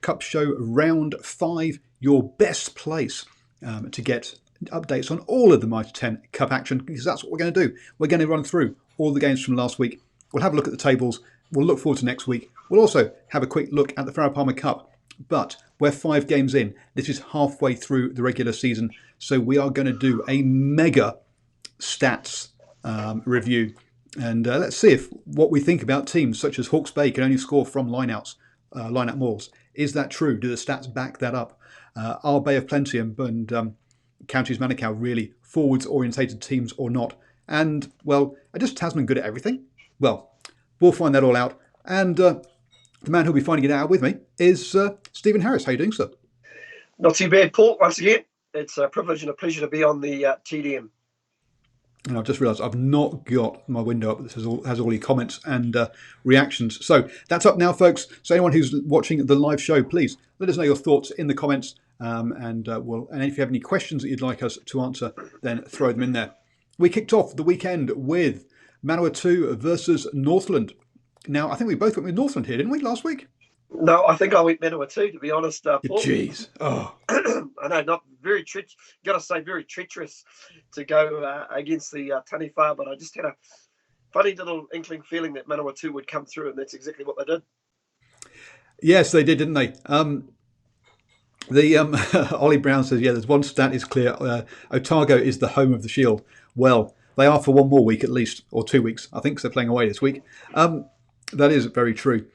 Cup Show Round 5, your best place to get updates on all of the Mitre 10 Cup action, because that's what we're going to do. We're going to run through all the games from last week. We'll have a look at the tables. We'll look forward to next week. We'll also have a quick look at the Farrow Palmer Cup. But we're 5 games in. This is halfway through the regular season. So we are going to do a mega stats review. And let's see if what we think about teams such as Hawke's Bay can only score from lineouts, line-out mauls. Is that true? Do the stats back that up? Are Bay of Plenty and Counties Manukau really forwards-orientated teams or not? And, well, are just Tasman good at everything? Well, we'll find that all out. And the man who'll be finding it out with me is Stephen Harris. How are you doing, sir? Not too bad, Paul. Once again, it's a privilege and a pleasure to be on the TDM. And I've just realised I've not got my window up that has all your comments and reactions. So that's up now, folks. So anyone who's watching the live show, please let us know your thoughts in the comments. And if you have any questions that you'd like us to answer, then throw them in there. We kicked off the weekend with Manawatu versus Northland. Now, I think we both went with Northland here, didn't we, last week? No, I think I went Manawatu, to be honest, Paul. Jeez. Oh. I know, not very got to say very treacherous to go against the Taniwha, but I just had a funny little inkling feeling that Manawatu would come through, and that's exactly what they did. Yes, they did, didn't they? Ollie Brown says, yeah, there's one stat is clear. Otago is the home of the Shield. Well, they are for one more week at least, or 2 weeks, I think, so they're playing away this week. That is very true.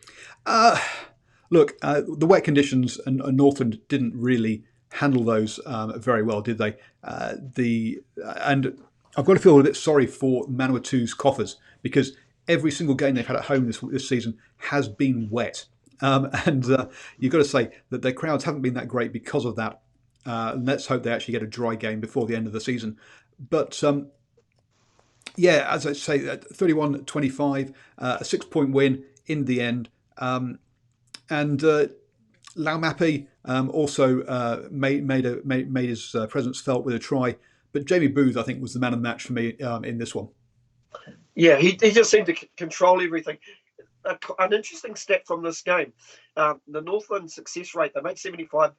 Look, the wet conditions and Northland didn't really handle those very well, did they? And I've got to feel a bit sorry for Manawatu's coffers, because every single game they've had at home this season has been wet. And you've got to say that their crowds haven't been that great because of that. Let's hope they actually get a dry game before the end of the season. But yeah, as I say, 31-25, a 6-point win in the end. And Laumapi also made his presence felt with a try. But Jamie Booth, I think, was the man of the match for me in this one. Yeah, he just seemed to control everything. An interesting stat from this game, the Northland success rate, they made 75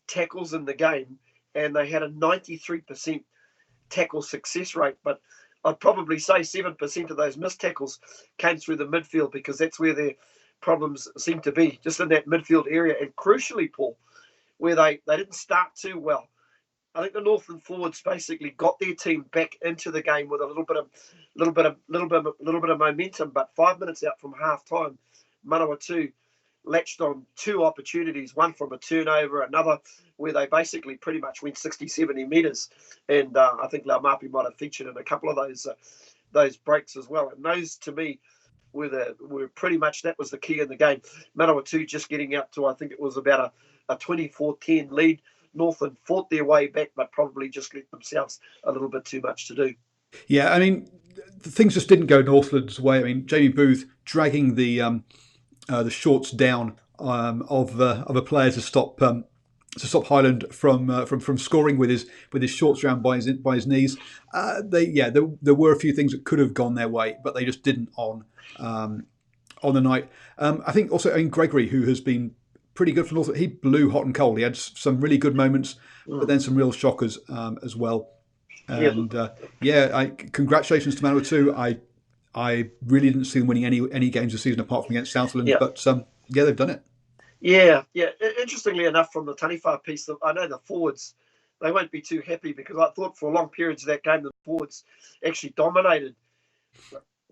tackles in the game, and they had a 93% tackle success rate. But I'd probably say 7% of those missed tackles came through the midfield, because that's where their problems seem to be, just in that midfield area. And crucially, Paul, where they didn't start too well. I think the Northland forwards basically got their team back into the game with a little bit of momentum. But 5 minutes out from half time, Manawatu latched on 2 opportunities, one from a turnover, another where they basically pretty much went 60, 70 metres. And I think Laumapi might have featured in a couple of those breaks as well. And those, to me, were pretty much, that was the key in the game. Manawatu just getting out to, I think it was about a 24-10 lead. Northland fought their way back, but probably just let themselves a little bit too much to do. Yeah, I mean, things just didn't go Northland's way. I mean, Jamie Booth dragging the shorts down of a player to stop Highland from scoring with his shorts around by his knees. There were a few things that could have gone their way, but they just didn't on the night. I think also Gregory, who has been pretty good for Northland, he blew hot and cold. He had some really good moments, but then some real shockers as well. And congratulations to Manawatu. I really didn't see them winning any games this season apart from against Southland, but they've done it. Yeah. Interestingly enough, from the Taniwha piece, I know the forwards, they won't be too happy, because I thought for long periods of that game the forwards actually dominated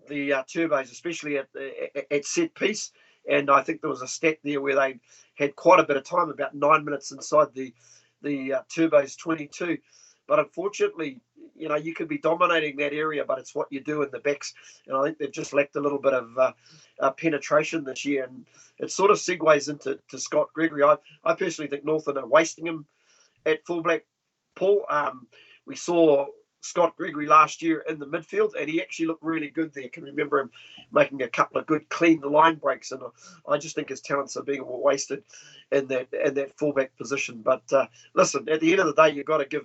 the Turbos, especially at set piece. And I think there was a stat there where they had quite a bit of time, about 9 minutes inside the Turbos 22. But unfortunately, you could be dominating that area, but it's what you do in the backs. And I think they've just lacked a little bit of penetration this year. And it sort of segues into Scott Gregory. I personally think Northland are wasting him at fullback, Paul. We saw Scott Gregory last year in the midfield, and he actually looked really good there. I can remember him making a couple of good clean line breaks, and I just think his talents are being wasted in that fullback position. But listen, at the end of the day, you've got to give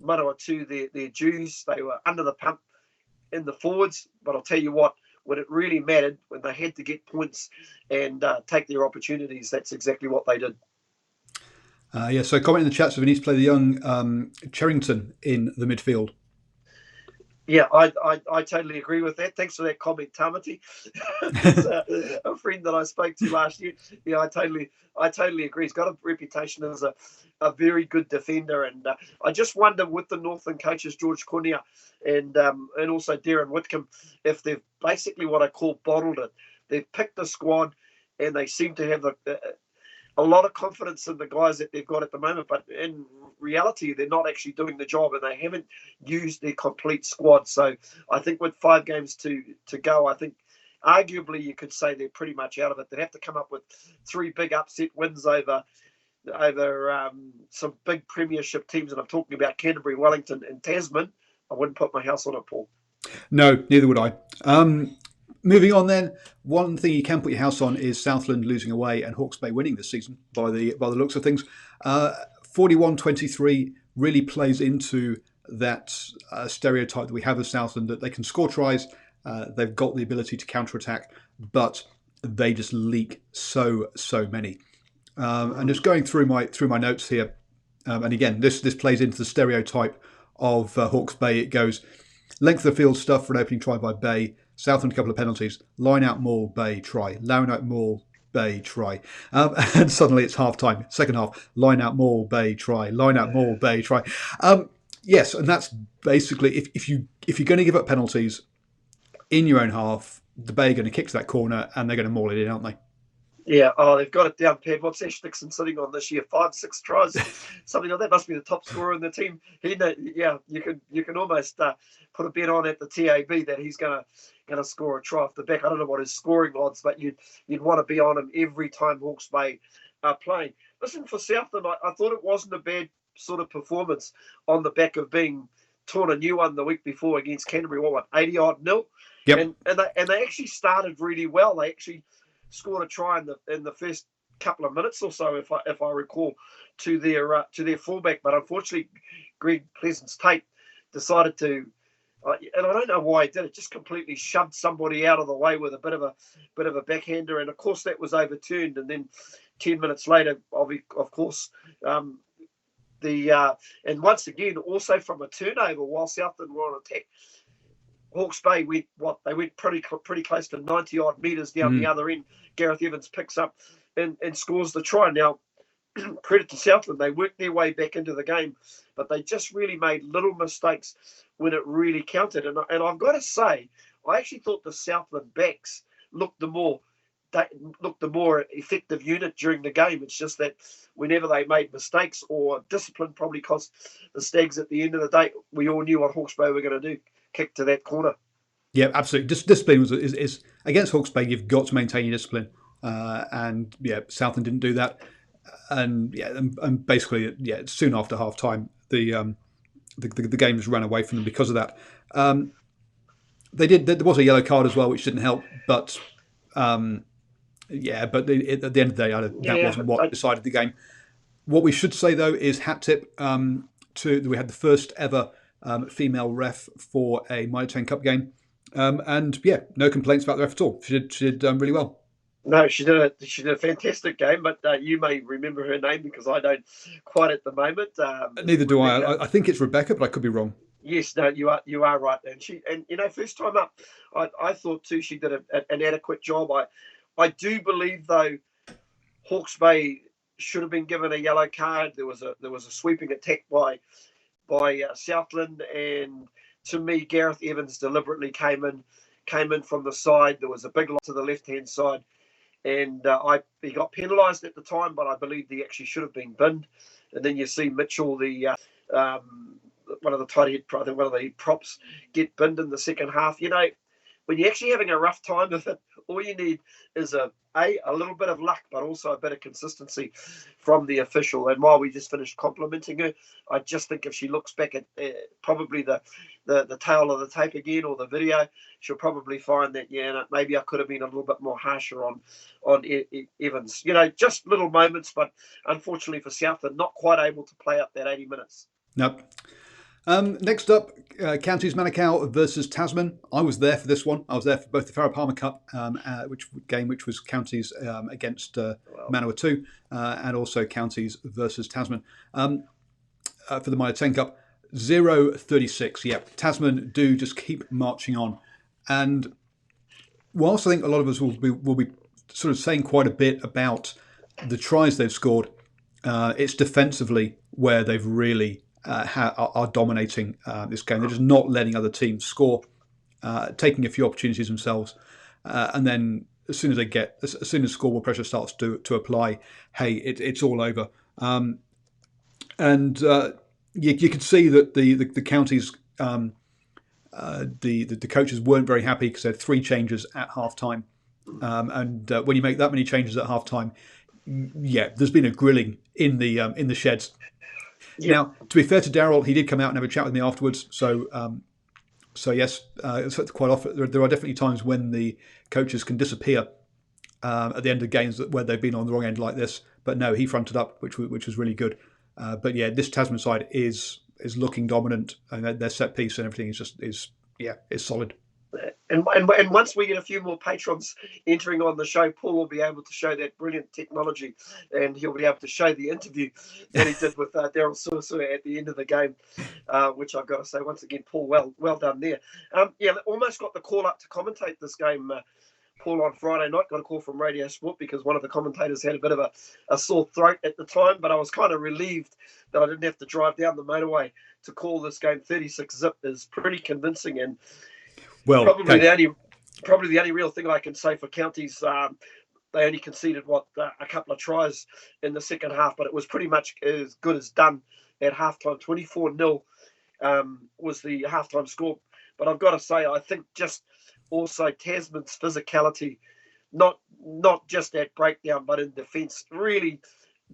Manawatu their dues. They were under the pump in the forwards, but I'll tell you what, when it really mattered, when they had to get points and take their opportunities, that's exactly what they did. So comment in the chat, so we need to play the young Cherrington in the midfield. Yeah, I totally agree with that. Thanks for that comment, Tamati. It's a friend that I spoke to last year. Yeah, I totally agree. He's got a reputation as a very good defender, and I just wonder with the Northland coaches George Cornea and also Darren Whitcomb, if they've basically what I call bottled it. They've picked a squad, and they seem to have a lot of confidence in the guys that they've got at the moment, but in reality, they're not actually doing the job, and they haven't used their complete squad. So I think with 5 games to go, I think arguably you could say they're pretty much out of it. They'd have to come up with 3 big upset wins over some big premiership teams, and I'm talking about Canterbury, Wellington, and Tasman. I wouldn't put my house on it, Paul. No, neither would I. Moving on then, one thing you can put your house on is Southland losing away and Hawke's Bay winning this season by the looks of things. 41-23 really plays into that stereotype that we have of Southland, that they can score tries, they've got the ability to counter-attack, but they just leak so many. And just going through my notes here, and again, this plays into the stereotype of Hawke's Bay. It goes length of the field stuff for an opening try by Bay. Southland, a couple of penalties. Line out Maul, Bay, try. Line out Maul, Bay, try. And suddenly it's half time. Second half, line out Maul, Bay, try. Line out Maul, Bay, try. Yes, and that's basically if you're going to give up penalties in your own half, the Bay are going to kick to that corner and they're going to maul it in, aren't they? Yeah, they've got it down pat. What's Ash Dixon sitting on this year? 5, 6 tries, something like that. Must be the top scorer in the team. You can almost put a bet on at the TAB that he's gonna score a try off the back. I don't know what his scoring odds, but you'd want to be on him every time Hawke's Bay are playing. Listen, for Southland, I thought it wasn't a bad sort of performance on the back of being torn a new one the week before against Canterbury. What 80-odd-0? Yep. And they actually started really well. They actually scored a try in the first couple of minutes or so, if I recall, to their fullback. But unfortunately, Greg Pleasance-Tate decided to, and I don't know why he did it, just completely shoved somebody out of the way with a bit of a backhander, and of course that was overturned. And then 10 minutes later, of course, and once again, also from a turnover while Southland were on attack, Hawke's Bay went pretty close to 90-odd metres down the other end. Gareth Evans picks up and scores the try. Now, credit to Southland, they worked their way back into the game, but they just really made little mistakes when it really counted. And I've got to say, I actually thought the Southland backs looked the more effective unit during the game. It's just that whenever they made mistakes or discipline probably cost the Stags at the end of the day, we all knew what Hawke's Bay were going to do. Kick to that corner. Yeah, absolutely. Discipline is against Hawke's Bay. You've got to maintain your discipline, and Southland didn't do that, and basically, soon after half time, the game just ran away from them because of that. There was a yellow card as well, which didn't help, but at the end of the day, that wasn't what decided the game. What we should say though is hat tip we had the first ever female ref for a Minor 10 Cup game. No complaints about the ref at all. She did really well. No, she did a fantastic game, but you may remember her name because I don't quite at the moment. Neither do I. I think it's Rebecca, but I could be wrong. Yes, no, you are right. And first time up, I thought too she did an adequate job. I do believe though, Hawke's Bay should have been given a yellow card. There was a sweeping attack by Southland, and to me, Gareth Evans deliberately came in from the side. There was a big lot to the left-hand side, and he got penalised at the time, but I believe he actually should have been binned. And then you see Mitchell, one of the tight head, I think one of the props, get binned in the second half. When you're actually having a rough time with it, all you need is a little bit of luck, but also a bit of consistency from the official. And while we just finished complimenting her, I just think if she looks back at probably the tail of the tape again or the video, she'll probably find that maybe I could have been a little bit more harsher on Evans. Just little moments, but unfortunately for Southland, not quite able to play up that 80 minutes. Nope. Next up, Counties Manukau versus Tasman. I was there for this one. I was there for both the Farah Palmer Cup which was Counties against Manawatu, and also Counties versus Tasman. For the Minor 10 Cup, 0-36. Yeah, Tasman do just keep marching on. And whilst I think a lot of us will be sort of saying quite a bit about the tries they've scored, it's defensively where they've really are dominating this game. They're just not letting other teams score, taking a few opportunities themselves, and then as soon as scoreboard pressure starts to apply, hey, it's all over. And you could see that the counties, the coaches weren't very happy because they had 3 changes at half time. And when you make that many changes at half time, yeah, there's been a grilling in the sheds. Yep. Now, to be fair to Daryl, he did come out and have a chat with me afterwards. So yes, quite often there are definitely times when the coaches can disappear at the end of games where they've been on the wrong end like this. But no, he fronted up, which was really good. But yeah, this Tasman side is looking dominant, and their set piece and everything is solid. And once we get a few more patrons entering on the show, Paul will be able to show that brilliant technology, and he'll be able to show the interview that he did with Daryl Suasua at the end of the game, which I've got to say once again, Paul, well done there. Almost got the call up to commentate this game, Paul, on Friday night. Got a call from Radio Sport because one of the commentators had a bit of a sore throat at the time, but I was kind of relieved that I didn't have to drive down the motorway to call this game. 36 zip is pretty convincing, and probably the only real thing I can say for Counties, they only conceded a couple of tries in the second half, but it was pretty much as good as done at halftime. 24-0 was the halftime score. But I've got to say, I think just also Tasman's physicality, not just at breakdown, but in defence, really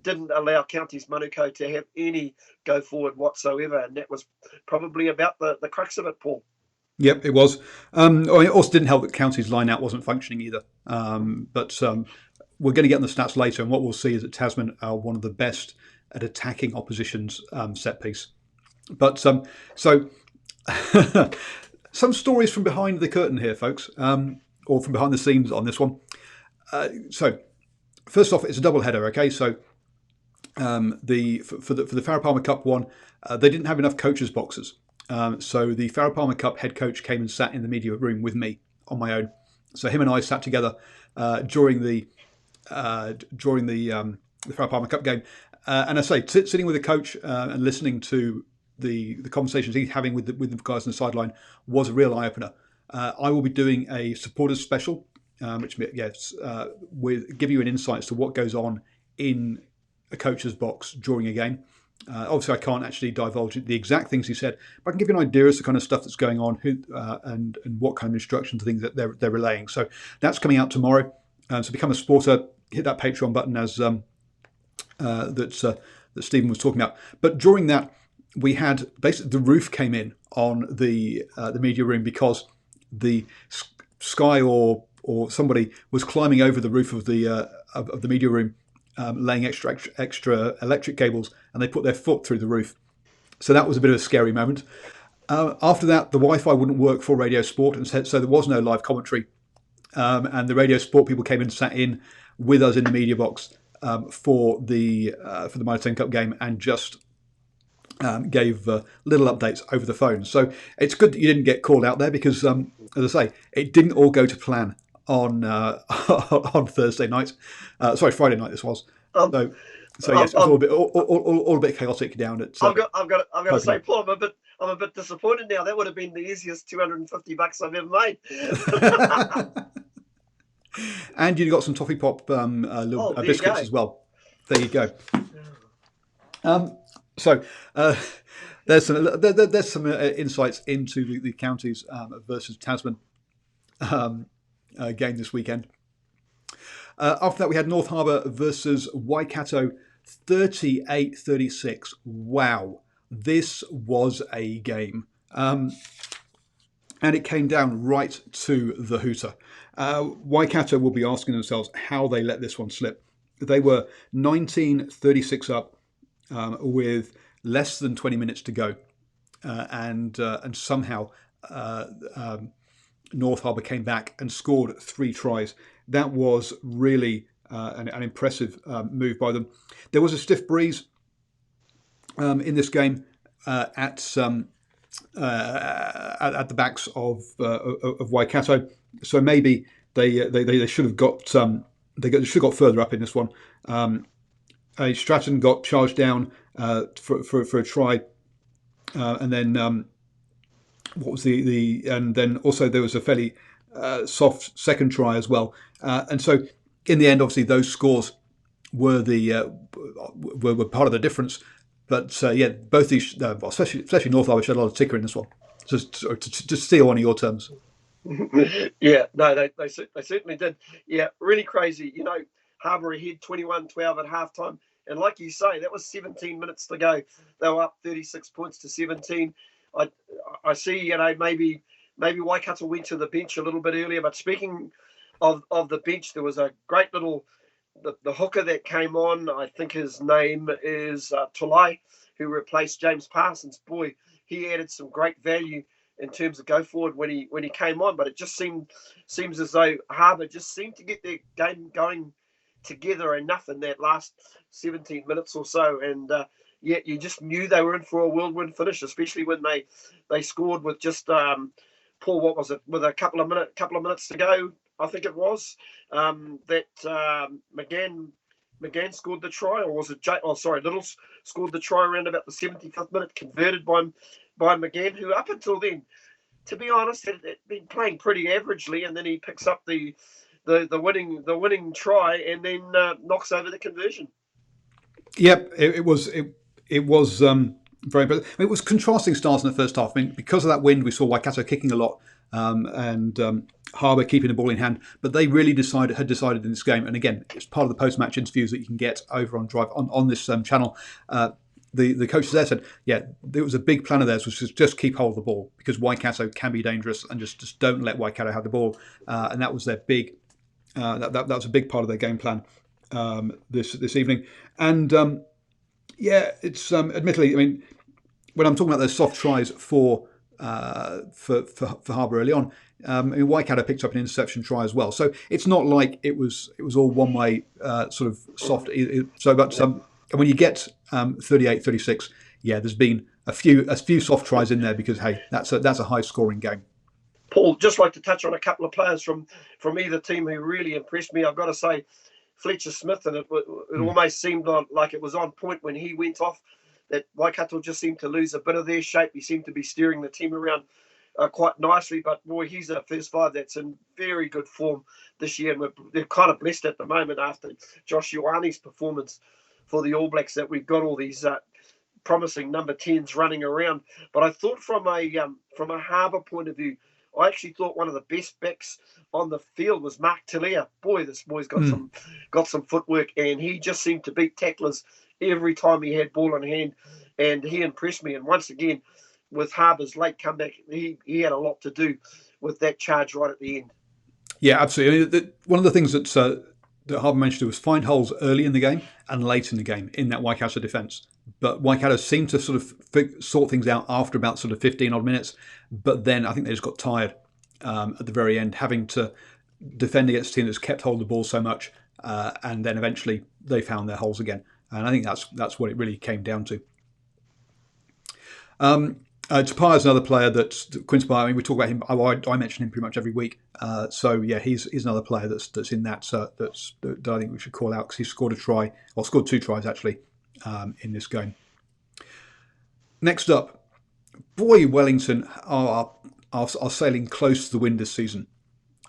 didn't allow Counties Manukau to have any go forward whatsoever, and that was probably about the crux of it, Paul. Yep, it was. It also didn't help that Counties line out wasn't functioning either. But we're going to get on the stats later, and what we'll see is that Tasman are one of the best at attacking opposition's set piece. But so some stories from behind the curtain here, folks, or from behind the scenes on this one. So first off, it's a double header. Okay, so for the Farah Palmer Cup one, they didn't have enough coaches' boxes. So the Farah Palmer Cup head coach came and sat in the media room with me on my own. So him and I sat together during the Farah Palmer Cup game, and I say sitting with the coach and listening to the conversations he's having with the guys on the sideline was a real eye opener. I will be doing a supporters special, which will give you an insight as to what goes on in a coach's box during a game. Obviously, I can't actually divulge the exact things he said, but I can give you an idea as to the kind of stuff that's going on, and what kind of instructions, things that they're relaying. So that's coming out tomorrow. So become a supporter, hit that Patreon button as that Stephen was talking about. But during that, we had basically the roof came in on the media room because the Sky or somebody was climbing over the roof of the media room, laying extra electric cables, and they put their foot through the roof. So that was a bit of a scary moment. After that, the Wi-Fi wouldn't work for Radio Sport, and so there was no live commentary. And the Radio Sport people came and sat in with us in the media box for the Minor 10 Cup game, and just gave little updates over the phone. So it's good that you didn't get called out there because, as I say, it didn't all go to plan on on Thursday night. Friday night. This was. So yes, it was all a bit chaotic down at. I've got to say, Paul, I'm a bit disappointed now. That would have been the easiest $250 I've ever made. And you got some toffee pop biscuits as well. There you go. So there's some insights into the counties versus Tasman game this weekend. After that, we had North Harbour versus Waikato, 38-36. Wow, this was a game. And it came down right to the hooter. Waikato will be asking themselves how they let this one slip. They were 19-36 up with less than 20 minutes to go. and somehow North Harbour came back and scored 3 tries. That was really an impressive move by them. There was a stiff breeze in this game at the backs of Waikato, so maybe they should have got should have got further up in this one. Stratton got charged down for a try, and then what was and then also there was a fairly soft second try as well, and so in the end, obviously those scores were were part of the difference. But yeah, both these, especially North Harbour, showed a lot of ticker in this one. Just to steal one of your terms. Yeah, no, they certainly did. Yeah, really crazy. Harbour ahead 21-12 at halftime. And like you say, that was 17 minutes to go. They were up 36 points to 17. I see, maybe Waikato went to the bench a little bit earlier. But speaking of the bench, there was a great little the hooker that came on. I think his name is Tulai, who replaced James Parsons. Boy, he added some great value in terms of go forward when he came on. But it just seems as though Harbour just seemed to get their game going together enough in that last 17 minutes or so, and yeah, you just knew they were in for a whirlwind finish, especially when they scored with just Paul, what was it, with a couple of minutes to go, I think it was, that McGann scored the try, or was it Little scored the try around about the 75th minute, converted by McGann, who up until then, to be honest, had been playing pretty averagely, and then he picks up the winning try and then knocks over the conversion. Yep, it was very impressive. It was contrasting styles in the first half. I mean, because of that wind, we saw Waikato kicking a lot and Harbour keeping the ball in hand. But they really had decided in this game, and again, it's part of the post-match interviews that you can get over on Drive on this channel. The coaches there said, yeah, there was a big plan of theirs, which was just keep hold of the ball because Waikato can be dangerous, and just don't let Waikato have the ball. And that was their big. That was a big part of their game plan this evening. And yeah, it's admittedly, I mean, when I'm talking about those soft tries for Harbour early on, Waikato picked up an interception try as well. So it's not like it was all one way sort of soft. So, but when you get 38-36, yeah, there's been a few soft tries in there because hey, that's a high scoring game. Paul, just like to touch on a couple of players from either team who really impressed me. I've got to say, Fletcher Smith, and it almost seemed like it was on point when he went off. That Waikato just seemed to lose a bit of their shape. He seemed to be steering the team around quite nicely. But boy, he's a first five that's in very good form this year, and they're kind of blessed at the moment after Josh Ioane's performance for the All Blacks that we've got all these promising number 10s running around. But I thought from a Harbour point of view, I actually thought one of the best backs on the field was Mark Telea. Boy, this boy's got some footwork, and he just seemed to beat tacklers every time he had ball in hand, and he impressed me. And once again, with Harbour's late comeback, he had a lot to do with that charge right at the end. Yeah, absolutely. One of the things that Harbour managed to do was find holes early in the game and late in the game in that Waikato defence. But Waikato seemed to sort of sort things out after about sort of 15 odd minutes. But then I think they just got tired at the very end, having to defend against a team that's kept hold of the ball so much. And then eventually they found their holes again. And I think that's what it really came down to. Tapia is another player that Quince Bar. I mean, we talk about him. I mention him pretty much every week. So yeah, he's another player that's in that that I think we should call out because he scored a try, or scored 2 tries actually in this game. Next up, boy, Wellington are sailing close to the win this season.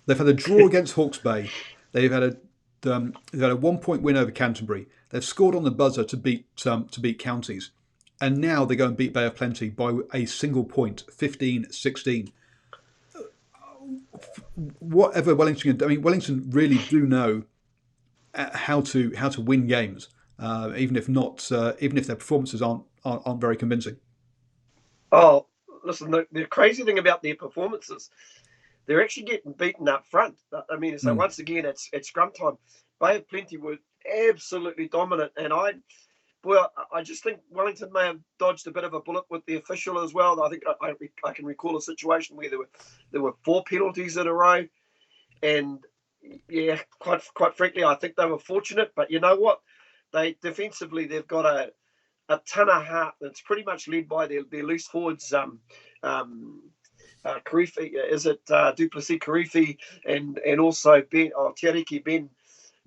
They've had a draw against Hawke's Bay. They've had a 1 point win over Canterbury. They've scored on the buzzer to beat Counties. And now they go and beat Bay of Plenty by a single point, 15-16. Whatever Wellington, I mean, Wellington really do know how to win games, even if their performances aren't very convincing. Oh, listen, the crazy thing about their performances, they're actually getting beaten up front. I mean, so once again, it's scrum time. Bay of Plenty were absolutely dominant, and Well, I just think Wellington may have dodged a bit of a bullet with the official as well. I think I can recall a situation where there were 4 penalties in a row, and yeah, quite frankly, I think they were fortunate. But you know what? They defensively they've got a ton of heart that's pretty much led by their loose forwards. Karifi, is it Duplessis Karifi, and also Tiariki Ben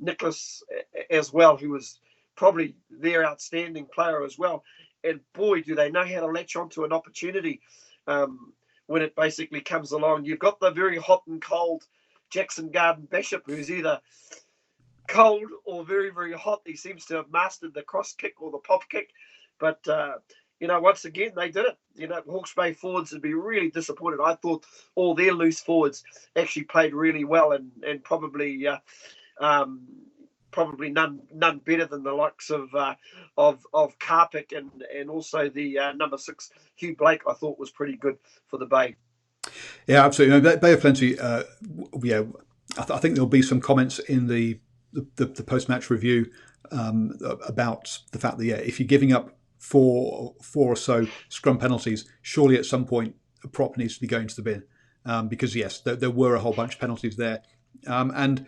Nicholas as well, who was probably their outstanding player as well. And boy, do they know how to latch onto an opportunity when it basically comes along. You've got the very hot and cold Jackson Garden Bishop, who's either cold or very, very hot. He seems to have mastered the cross kick or the pop kick. But, once again, they did it. Hawke's Bay forwards would be really disappointed. I thought all their loose forwards actually played really well and probably none better than the likes of Karpik and also the number 6 Hugh Blake. I thought was pretty good for the Bay. Yeah, absolutely. No, Bay of Plenty. I think there'll be some comments in the post-match review about the fact that if you're giving up four or so scrum penalties, surely at some point a prop needs to be going to the bin because yes, there were a whole bunch of penalties there, and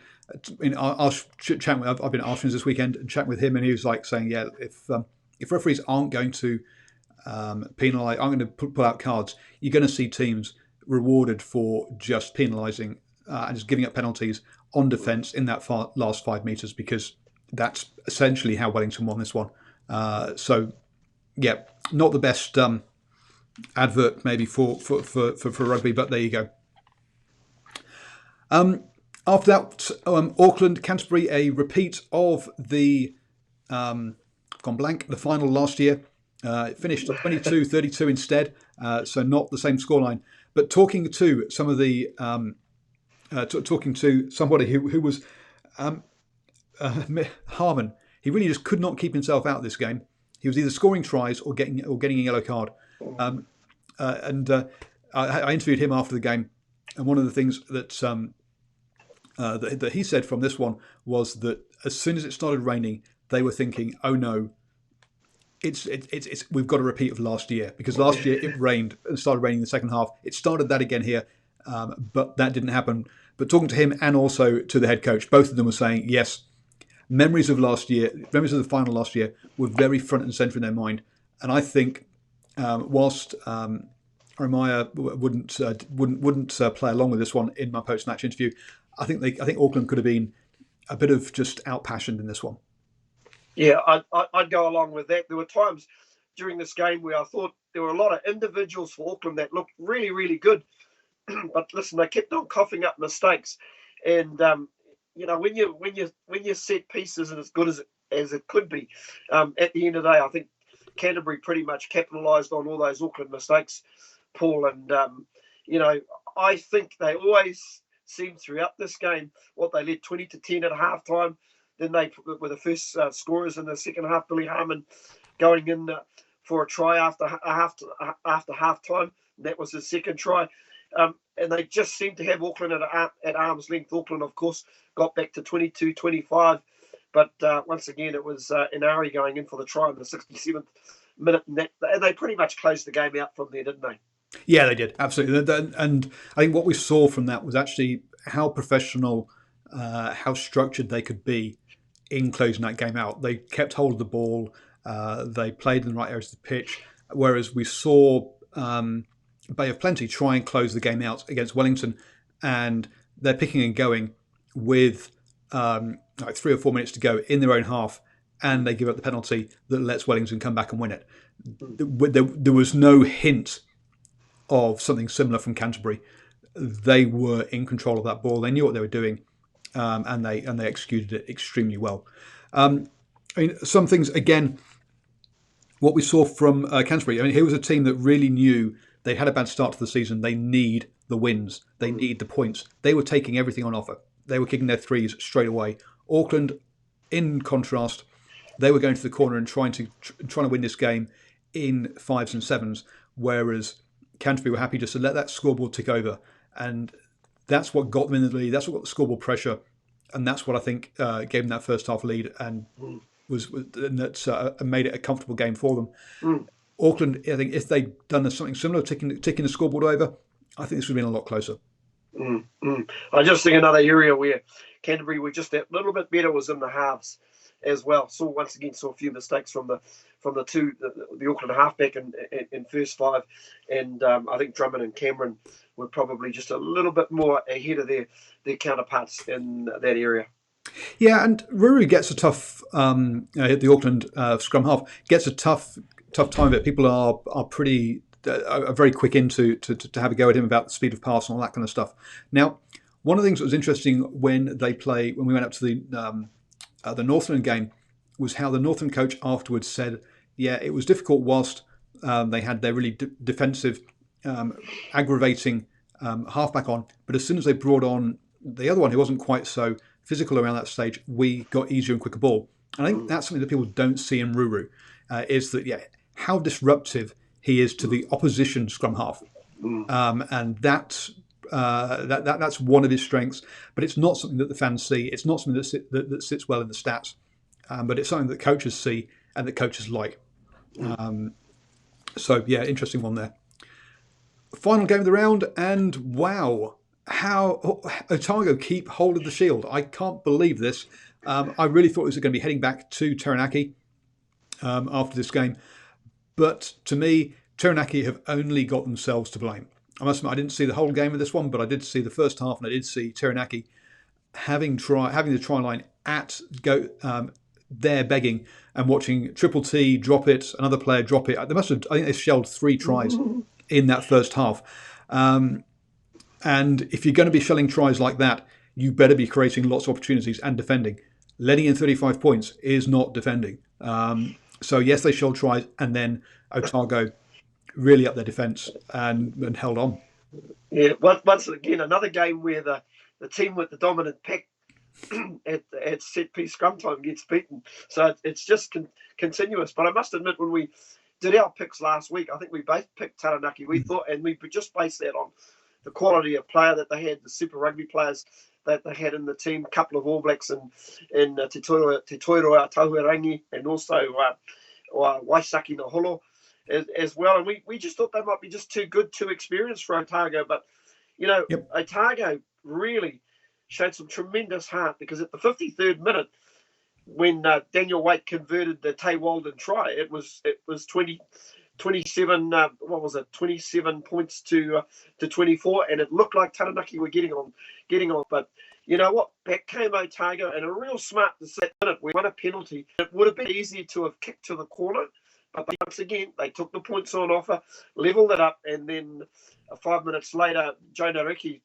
I'll chat with. I've been at Arsenal this weekend and chatting with him, and he was like saying, if referees aren't going to penalise, aren't going to pull out cards, you're going to see teams rewarded for just penalising and just giving up penalties on defence in that last 5 metres, because that's essentially how Wellington won this one. Not the best advert maybe for rugby, but there you go. After that, Auckland, Canterbury, a repeat of the the final last year. It finished 22-32 instead, so not the same scoreline. But talking to some of the talking to somebody who was Harmon, he really just could not keep himself out of this game. He was either scoring tries or getting a yellow card. I interviewed him after the game, and one of the things that he said from this one was that as soon as it started raining, they were thinking, "Oh no, it's we've got a repeat of last year," because last year it rained and started raining in the second half. It started that again here, but that didn't happen. But talking to him and also to the head coach, both of them were saying, yes, memories of the final last year were very front and centre in their mind. And I think whilst Romaya wouldn't play along with this one in my post-match interview, I think Auckland could have been a bit of just out-passioned in this one. Yeah, I'd go along with that. There were times during this game where I thought there were a lot of individuals for Auckland that looked really, really good. But listen, they kept on coughing up mistakes, and when your set piece isn't as good as it could be, at the end of the day, I think Canterbury pretty much capitalised on all those Auckland mistakes, Paul. And I think they always seemed throughout this game what they led 20-10 at half time. Then they were the first scorers in the second half. Billy Harmon going in for a try after half time. That was his second try. And they just seemed to have Auckland at arm's length. Auckland, of course, got back to 22-25. But once again, it was Inari going in for the try in the 67th minute. And they pretty much closed the game out from there, didn't they? Yeah, they did. Absolutely. And I think what we saw from that was actually how professional, how structured they could be in closing that game out. They kept hold of the ball. They played in the right areas of the pitch. Whereas we saw Bay of Plenty try and close the game out against Wellington, and they're picking and going with 3 or 4 minutes to go in their own half, and they give up the penalty that lets Wellington come back and win it. There was no hint of something similar from Canterbury. They were in control of that ball. They knew what they were doing, and they executed it extremely well. Some things again. What we saw from Canterbury. Here was a team that really knew they had a bad start to the season. They need the wins. They need the points. They were taking everything on offer. They were kicking their threes straight away. Auckland, in contrast, they were going to the corner and trying to win this game in 5s and 7s, whereas Canterbury were happy just to let that scoreboard tick over. And that's what got them in the lead. That's what got the scoreboard pressure. And that's what I think gave them that first half lead. And and that's made it a comfortable game for them. Mm. Auckland, I think, if they'd done something similar, ticking the scoreboard over, I think this would have been a lot closer. I just think another area where Canterbury were just that little bit better was in the halves as well. Saw a few mistakes from the Auckland halfback in first five, and I think Drummond and Cameron were probably just a little bit more ahead of their counterparts in that area. Yeah, and Ruru gets a tough. The Auckland scrum half gets a tough time of it. People are pretty are very quick to have a go at him about the speed of pass and all that kind of stuff. Now, one of the things that was interesting when we went up to the Northland game was how the Northland coach afterwards said, yeah, it was difficult whilst they had their really defensive, aggravating halfback on, but as soon as they brought on the other one who wasn't quite so physical around that stage, we got easier and quicker ball. And I think that's something that people don't see in Ruru, is that, how disruptive he is to the opposition scrum half. And that's one of his strengths, but it's not something that the fans see. It's not something that sits well in the stats, but it's something that coaches see and that coaches like. Interesting one there. Final game of the round, and wow, how Otago keep hold of the Shield. I can't believe this. I really thought it was going to be heading back to Teri Naki after this game. But to me, Teri Naki have only got themselves to blame. I must admit, I didn't see the whole game of this one, but I did see the first half, and I did see Teri Naki having the try line at go there begging and watching Triple T drop it, another player drop it. I think they shelled 3 tries in that first half. And if you're going to be shelling tries like that, you better be creating lots of opportunities and defending. Letting in 35 points is not defending. So yes, they shelled tries, and then Otago really upped their defence and held on. Yeah, once again, another game where the team with the dominant pack at set piece scrum time gets beaten. So it's just continuous. But I must admit, when we did our picks last week, I think we both picked Taranaki. We thought, and we just based that on the quality of player that they had, the Super Rugby players that they had in the team, a couple of All Blacks in Te Toiroa Tauhurangi, and also Waisaki Naholo as well. And we just thought they might be just too good, too experienced for Otago. But, Otago really showed some tremendous heart, because at the 53rd minute, when Daniel Waite converted the Tay Walden try, it was 27 points to 24, and it looked like Taranaki were getting on. But you know what? Back came Otago, and a real smart minute. We won a penalty. It would have been easier to have kicked to the corner, but once again they took the points on offer, levelled it up, and then 5 minutes later, Joe Nareki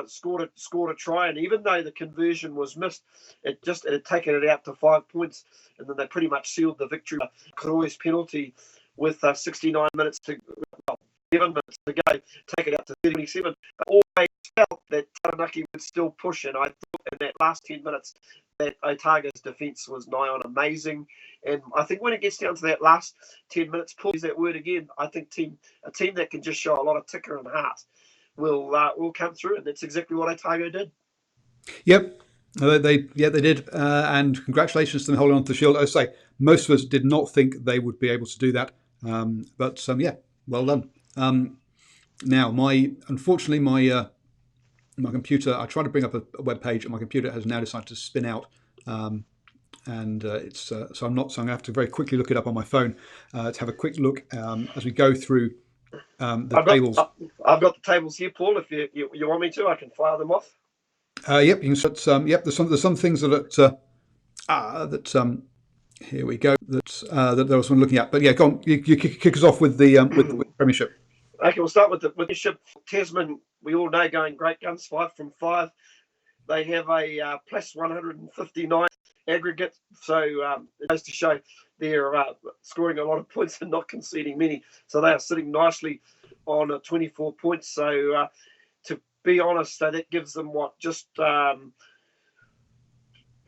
scored a try, and even though the conversion was missed, it had taken it out to 5 points, and then they pretty much sealed the victory. Koroi's penalty with 69 minutes to 7 minutes to go, take it out to 37. But always felt that Taranaki would still push, and I thought in that last 10 minutes that Otago's defence was nigh on amazing. And I think when it gets down to that last 10 minutes, Paul use that word again, I think a team that can just show a lot of ticker and heart will come through, and that's exactly what Otago did. Yep. They did, and congratulations to them holding on to the Shield. As I say, most of us did not think they would be able to do that, but well done. Now, unfortunately, my computer, I tried to bring up a web page, and my computer has now decided to spin out, and it's so I'm going to have to very quickly look it up on my phone to have a quick look as we go through tables. I've got the tables here, Paul. If you want me to, I can fire them off. Yep, you can start. There's some things that here we go. That there was one looking at, but yeah, go on. You kick us off with the Premiership. Okay, we'll start with the Premiership. Tasman, we all know, going great guns, 5 from 5. They have a plus 159 aggregate, so it goes to show they're scoring a lot of points and not conceding many. So they are sitting nicely on 24 points. So to be honest, that gives them just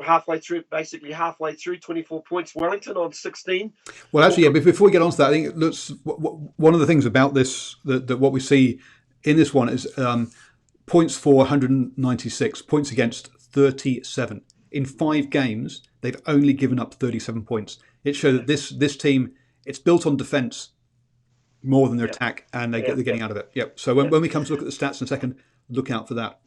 halfway through, 24 points. Wellington on 16. Well, actually, yeah, before we get on to that, I think it looks, one of the things about this, that what we see in this one is points for 196, points against 37. in 5 games, they've only given up 37 points. It shows that this team, it's built on defence more than their attack, and they're getting out of it. Yep. So when we come to look at the stats in a second, look out for that.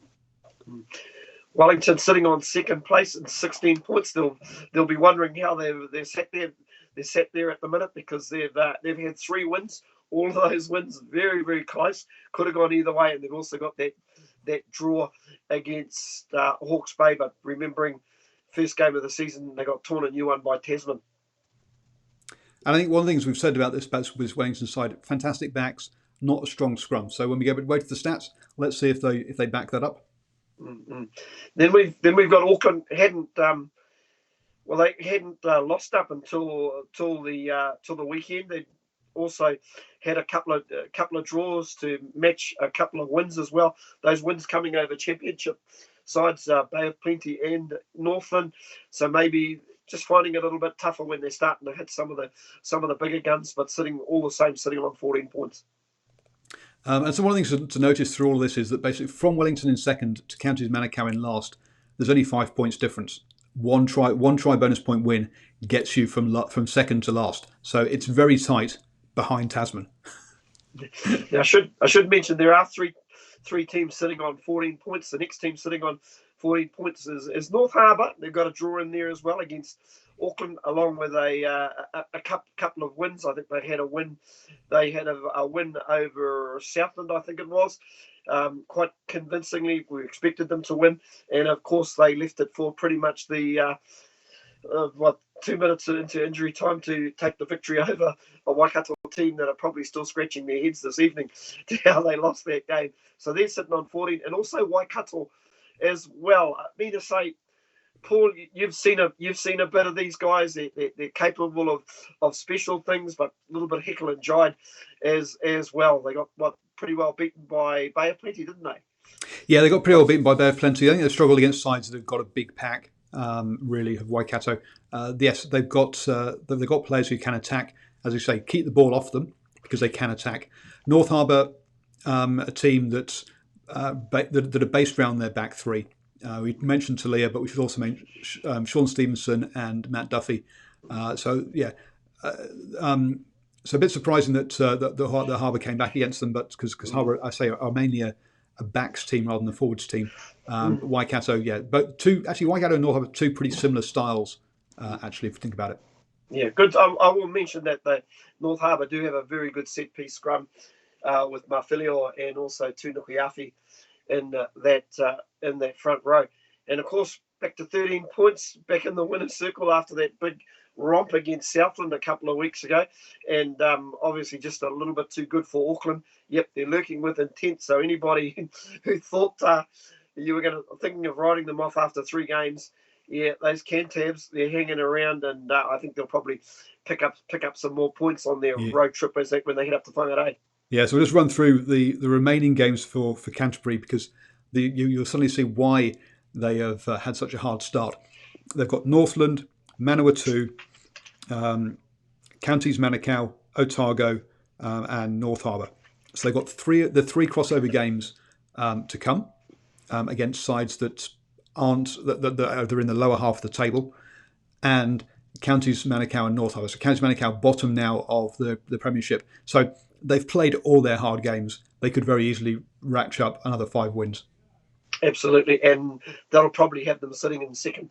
Wellington sitting on second place and 16 points. They'll be wondering how they're sat there. They're sat there at the minute because they've had 3 wins. All of those wins very, very close. Could have gone either way, and they've also got that draw against Hawke's Bay. But remembering first game of the season, they got torn a new one by Tasman. And I think one of the things we've said about this was Wellington's side, fantastic backs, not a strong scrum. So when we go away to the stats, let's see if they back that up. Mm-hmm. Then we've got Auckland hadn't lost up until the weekend. They also had a couple of draws to match a couple of wins as well. Those wins coming over championship sides, Bay of Plenty and Northland. So maybe just finding it a little bit tougher when they're starting to hit some of the bigger guns, but sitting on 14 points. And so one of the things to notice through all of this is that basically from Wellington in second to Counties Manukau in last, there's only 5 points difference. One try bonus point win gets you from second to last. So it's very tight behind Tasman. Now, I should mention there are three teams sitting on 14 points. The next team sitting on 14 points is North Harbour. They've got a draw in there as well against Auckland, along with a couple of wins. I think they had a win. They had a win over Southland, I think it was, quite convincingly. We expected them to win, and of course they left it for pretty much the 2 minutes into injury time to take the victory over a Waikato team that are probably still scratching their heads this evening to how they lost that game. So they're sitting on 14, and also Waikato as well. I mean to say, Paul, you've seen a bit of these guys. They're capable of special things, but a little bit heckle and jive as well. They got pretty well beaten by Bay of Plenty, didn't they? Yeah, they got pretty well beaten by Bay of Plenty. I think they struggled against sides that have got a big pack. Really, of Waikato. Yes, they've got players who can attack. As you say, keep the ball off them because they can attack. North Harbour, a team that are based around their back three. We mentioned Talia, but we should also mention Sean Stevenson and Matt Duffy. So a bit surprising that the Harbour came back against them, but because Harbour, I say, are mainly a backs team rather than a forwards team. Waikato, yeah, but Waikato and North Harbour, 2 pretty similar styles. Actually, if you think about it. Yeah, good. I will mention that the North Harbour do have a very good set piece scrum with Mawhilio and also Tunukiafi in that front row. And of course, back to 13 points, back in the winner's circle after that big romp against Southland a couple of weeks ago. And obviously just a little bit too good for Auckland. Yep, they're lurking with intent. So anybody who thought you were thinking of writing them off after 3 games, yeah, those Cantabs, they're hanging around, and I think they'll probably pick up some more points on their road trip when they head up to Whangarei. Yeah, so we'll just run through the remaining games for Canterbury because you'll suddenly see why they have had such a hard start. They've got Northland, Manawatu, Counties Manukau, Otago, and North Harbour. So they've got the three crossover games to come against sides that they're in the lower half of the table, and Counties Manukau and North Harbour. So Counties Manukau bottom now of the Premiership. So they've played all their hard games. They could very easily rack up another 5 wins. Absolutely, and that'll probably have them sitting in second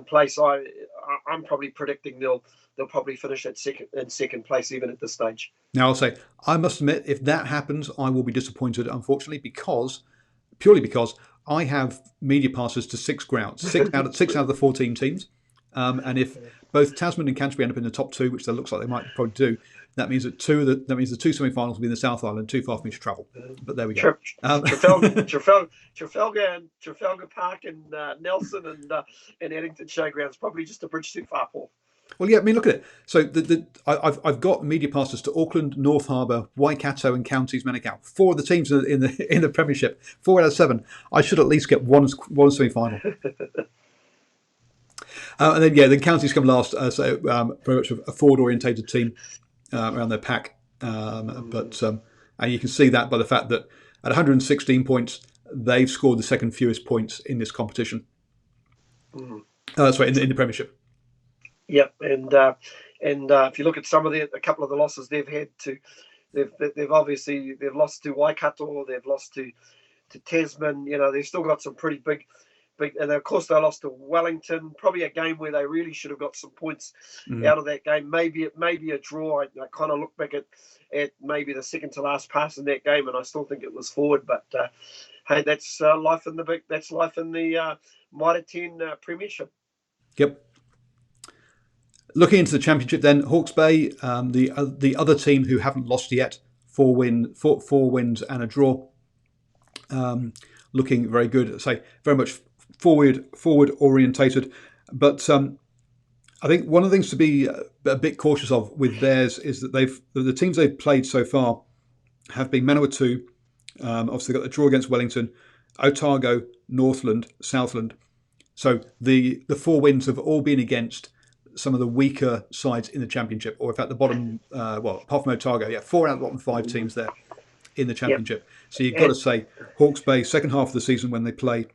place. I'm probably predicting they'll probably finish in second place even at this stage. Now I'll say, I must admit, if that happens, I will be disappointed, unfortunately, purely because I have media passes to 6 grounds, 6 out of the 14 teams, and if both Tasman and Canterbury end up in the top 2, which it looks like they might probably do, that means that the 2 semi-finals will be in the South Island, too far for me to travel. But there we go. Trafalgar Park and Nelson and Addington Showgrounds, probably just a bridge too far, Paul. Well, yeah, I mean, look at it. So I've got media passes to Auckland, North Harbour, Waikato, and Counties Manukau. 4 of the teams in the Premiership. 4 out of 7. I should at least get one semi-final. And then Counties come last. So very much a forward-orientated team around their pack. And you can see that by the fact that at 116 points, they've scored the second fewest points in this competition. Mm. Sorry, in the Premiership. Yep, and if you look at a couple of the losses they've had to, they've obviously they've lost to Waikato, they've lost to Tasman. They've still got some pretty big, and of course they lost to Wellington. Probably a game where they really should have got some points out of that game. Maybe a draw. I kind of look back at maybe the second to last pass in that game, and I still think it was forward. But hey, that's life in the big. That's life in the Mitre 10 Premiership. Yep. Looking into the Championship, then Hawke's Bay, the other team who haven't lost yet, four wins and a draw. Looking very good. Say very much forward orientated, but I think one of the things to be a bit cautious of with theirs is that the teams they've played so far have been Manawatu. Obviously, got the draw against Wellington, Otago, Northland, Southland. So the four wins have all been against some of the weaker sides in the Championship, or in fact the bottom. Apart from Otago, 4 out of the bottom 5 teams there in the Championship. Yep. So you've got to say Hawke's Bay second half of the season when they play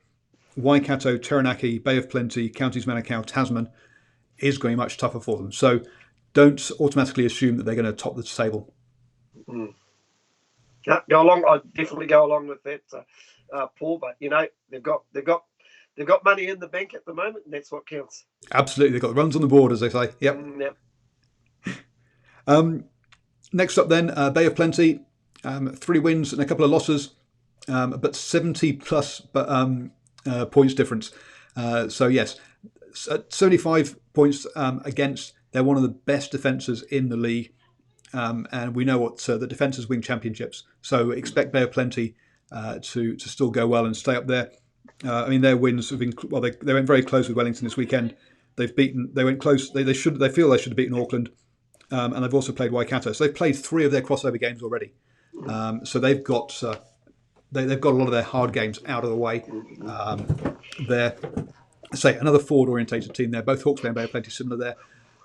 Waikato, Teri Naki, Bay of Plenty, Counties Manukau, Tasman is going to be much tougher for them. So don't automatically assume that they're going to top the table. Mm. Yeah, go along. I definitely go along with that, Paul. But they've got money in the bank at the moment, and that's what counts. Absolutely, they've got runs on the board, as they say. Yep. Yep. Next up, then Bay of Plenty, 3 wins and a couple of losses, but 70 plus points difference. So yes, 75 points against. They're one of the best defences in the league, and we know what the defences win championships. So expect Bay of Plenty to still go well and stay up there. Their wins have been they went very close with Wellington this weekend. They went close. They feel they should have beaten Auckland, and they've also played Waikato. So they've played 3 of their crossover games already. So they've got a lot of their hard games out of the way. They're another forward orientated team there. Both Hawke's Bay and Bay of Plenty similar there.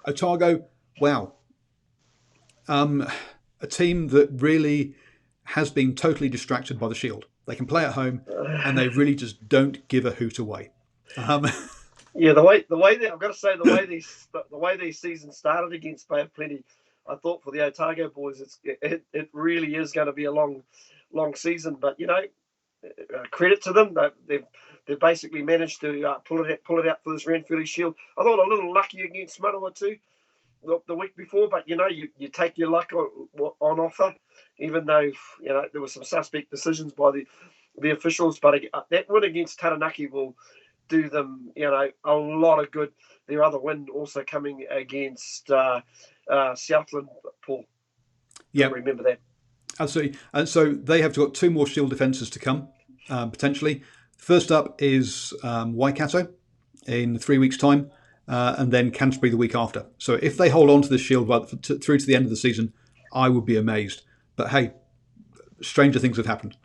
Otago, wow, a team that really has been totally distracted by the Shield. They can play at home, and they really just don't give a hoot away. Yeah, the way I've got to say the way these seasons started against Bay of Plenty, I thought for the Otago boys, it really is going to be a long season. But credit to them, they've basically managed to pull it out for this Ranfurly Shield. I thought a little lucky against Manawatu the week before, but you take your luck on offer, even though there were some suspect decisions by the officials. But that win against Taranaki will do them a lot of good. Their other win also coming against Southland, Paul. Yeah, remember that. Absolutely. And so they have got 2 more Shield defences to come, potentially. First up is Waikato in 3 weeks' time, and then Canterbury the week after. So if they hold on to the Shield through to the end of the season, I would be amazed. But hey, stranger things have happened.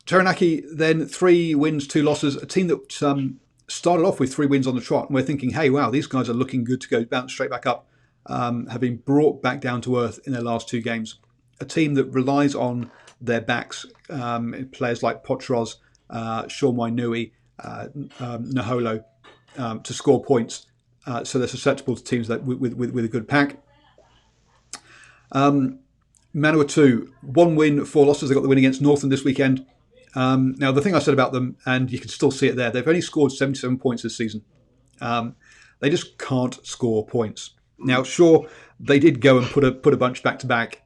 Taranaki, then 3 wins, 2 losses. A team that started off with 3 wins on the trot, and we're thinking, hey, wow, these guys are looking good to go bounce straight back up. Have been brought back down to earth in their last 2 games. A team that relies on their backs, players like Potros, Sean Wainui, Naholo, to score points. So they're susceptible to teams with a good pack. Manawatu, 1 win, 4 losses. They got the win against Northland this weekend. Now, the thing I said about them, and you can still see it there, they've only scored 77 points this season. They just can't score points. Now, sure, they did go and put a bunch back to back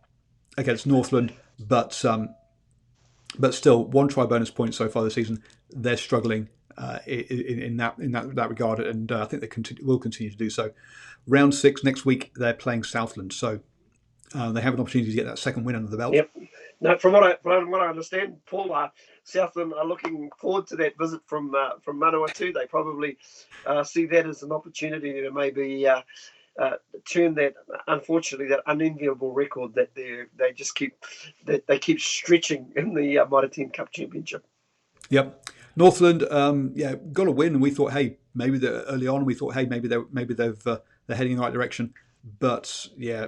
against Northland, but still, 1 try bonus point so far this season. They're struggling in that regard, and I think they will continue to do so. Round 6 next week, they're playing Southland, so they have an opportunity to get that second win under the belt. Yep. No, from what I understand, Paul, Southland are looking forward to that visit from Manawatu. They probably see that as an opportunity to maybe turn that, unfortunately, that unenviable record that they keep stretching in the Mitre 10 Cup Championship. Yep. Northland, got a win, and we thought, hey, maybe they're early on. We thought, hey, maybe they're heading in the right direction. But yeah,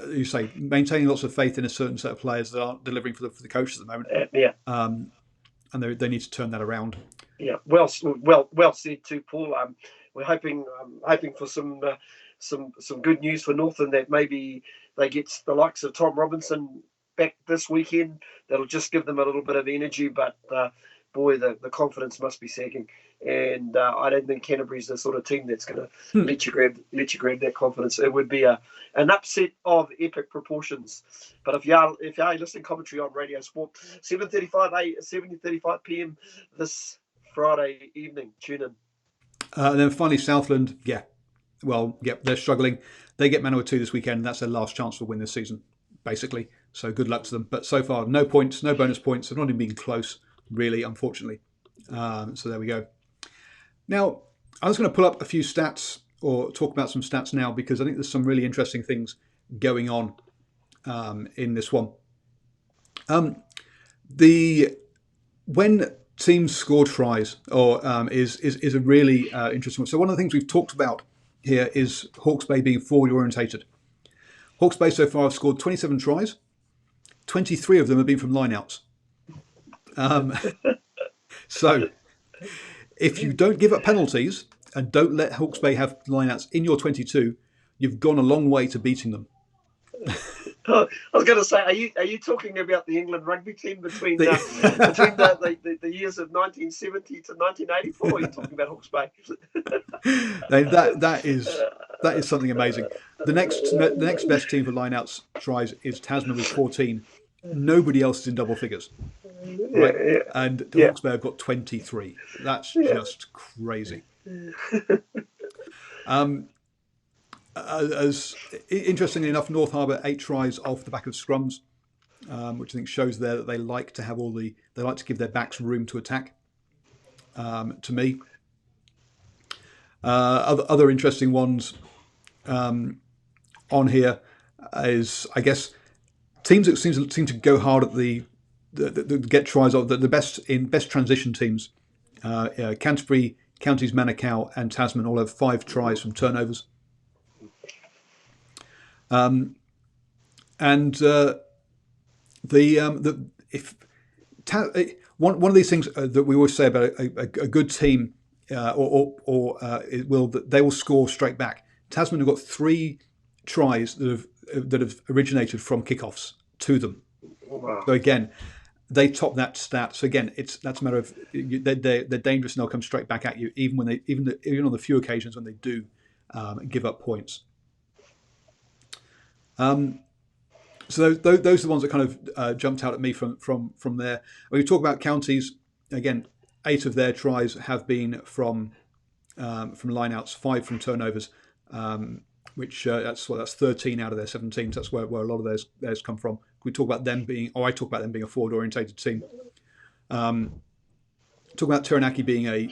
you say maintaining lots of faith in a certain set of players that aren't delivering for the coaches at the moment. Yeah. And they need to turn that around. Yeah, well said too, Paul. We're hoping for some good news for Northland, that maybe they get the likes of Tom Robinson back this weekend. That'll just give them a little bit of energy, but boy, the confidence must be sagging. And I don't think Canterbury's the sort of team that's going to let you grab that confidence. It would be an upset of epic proportions. But if you are listening commentary on Radio Sport, 7:35 p.m. this Friday evening, tune in. And then finally, Southland, they're struggling. They get Manawatu this weekend, and that's their last chance to win this season, basically. So good luck to them. But so far, no points, no bonus points. They've not even been close, really, unfortunately. So there we go. Now, I was going to pull up a few stats, or talk about some stats now, because I think there's some really interesting things going on in this one. When teams score tries, or is a really interesting one. So one of the things we've talked about here is Hawke's Bay being forward orientated. Hawke's Bay so far have scored 27 tries. 23 of them have been from lineouts. So if you don't give up penalties and don't let Hawke's Bay have lineouts in your 22, you've gone a long way to beating them. I was going to say, are you talking about the England rugby team between the years of 1970 to 1984? Or are you talking about Hawke's Bay? that is something amazing. The next best team for lineouts tries is Tasman with 14. Nobody else is in double figures, right? Yeah. And Hawke's Bay have got 23. That's just crazy. As interestingly enough, North Harbour 8 tries off the back of scrums, which I think shows there that they like to have they like to give their backs room to attack. To me, other interesting ones on here is, I guess, teams that seem to go hard at the get tries of the best transition teams. Canterbury, Counties, Manukau, and Tasman all have 5 tries from turnovers. One of these things that we always say about a good team, they will score straight back. Tasman have got 3 tries that have originated from kickoffs to them. Wow. So again, they top that stat. So again, that's a matter of they're dangerous and they'll come straight back at you, even on the few occasions when they do give up points. So those are the ones that kind of jumped out at me from there. When we talk about counties, again, 8 of their tries have been from lineouts, 5 from turnovers, which that's 13 out of their 17. So that's where a lot of theirs come from. I talk about them being a forward orientated team. Talk about Teri Naki being a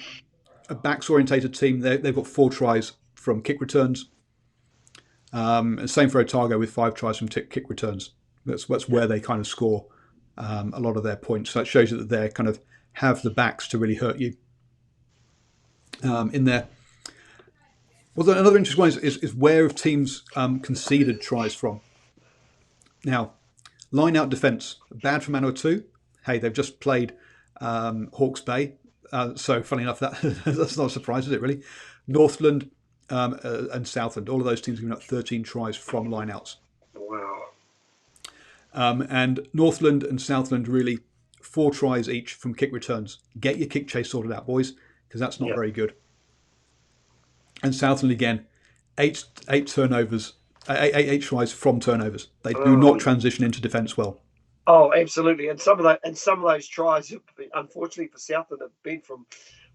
backs orientated team. They've got 4 tries from kick returns. And same for Otago with 5 tries from kick returns. That's where they kind of score a lot of their points. So that shows you that they kind of have the backs to really hurt you in there. Well, another interesting one is where have teams conceded tries from. Now, line out defence, bad for Manawatu. Hey, they've just played Hawke's Bay. So funny enough, that's not a surprise, is it really? Northland and Southland, all of those teams have given up 13 tries from lineouts. Wow. And Northland and Southland really 4 tries each from kick returns. Get your kick chase sorted out, boys, because that's not very good. And Southland again, 8 turnovers, 8 tries from turnovers. They do not transition into defence well. Oh, absolutely. And some of those tries, unfortunately for Southland, have been from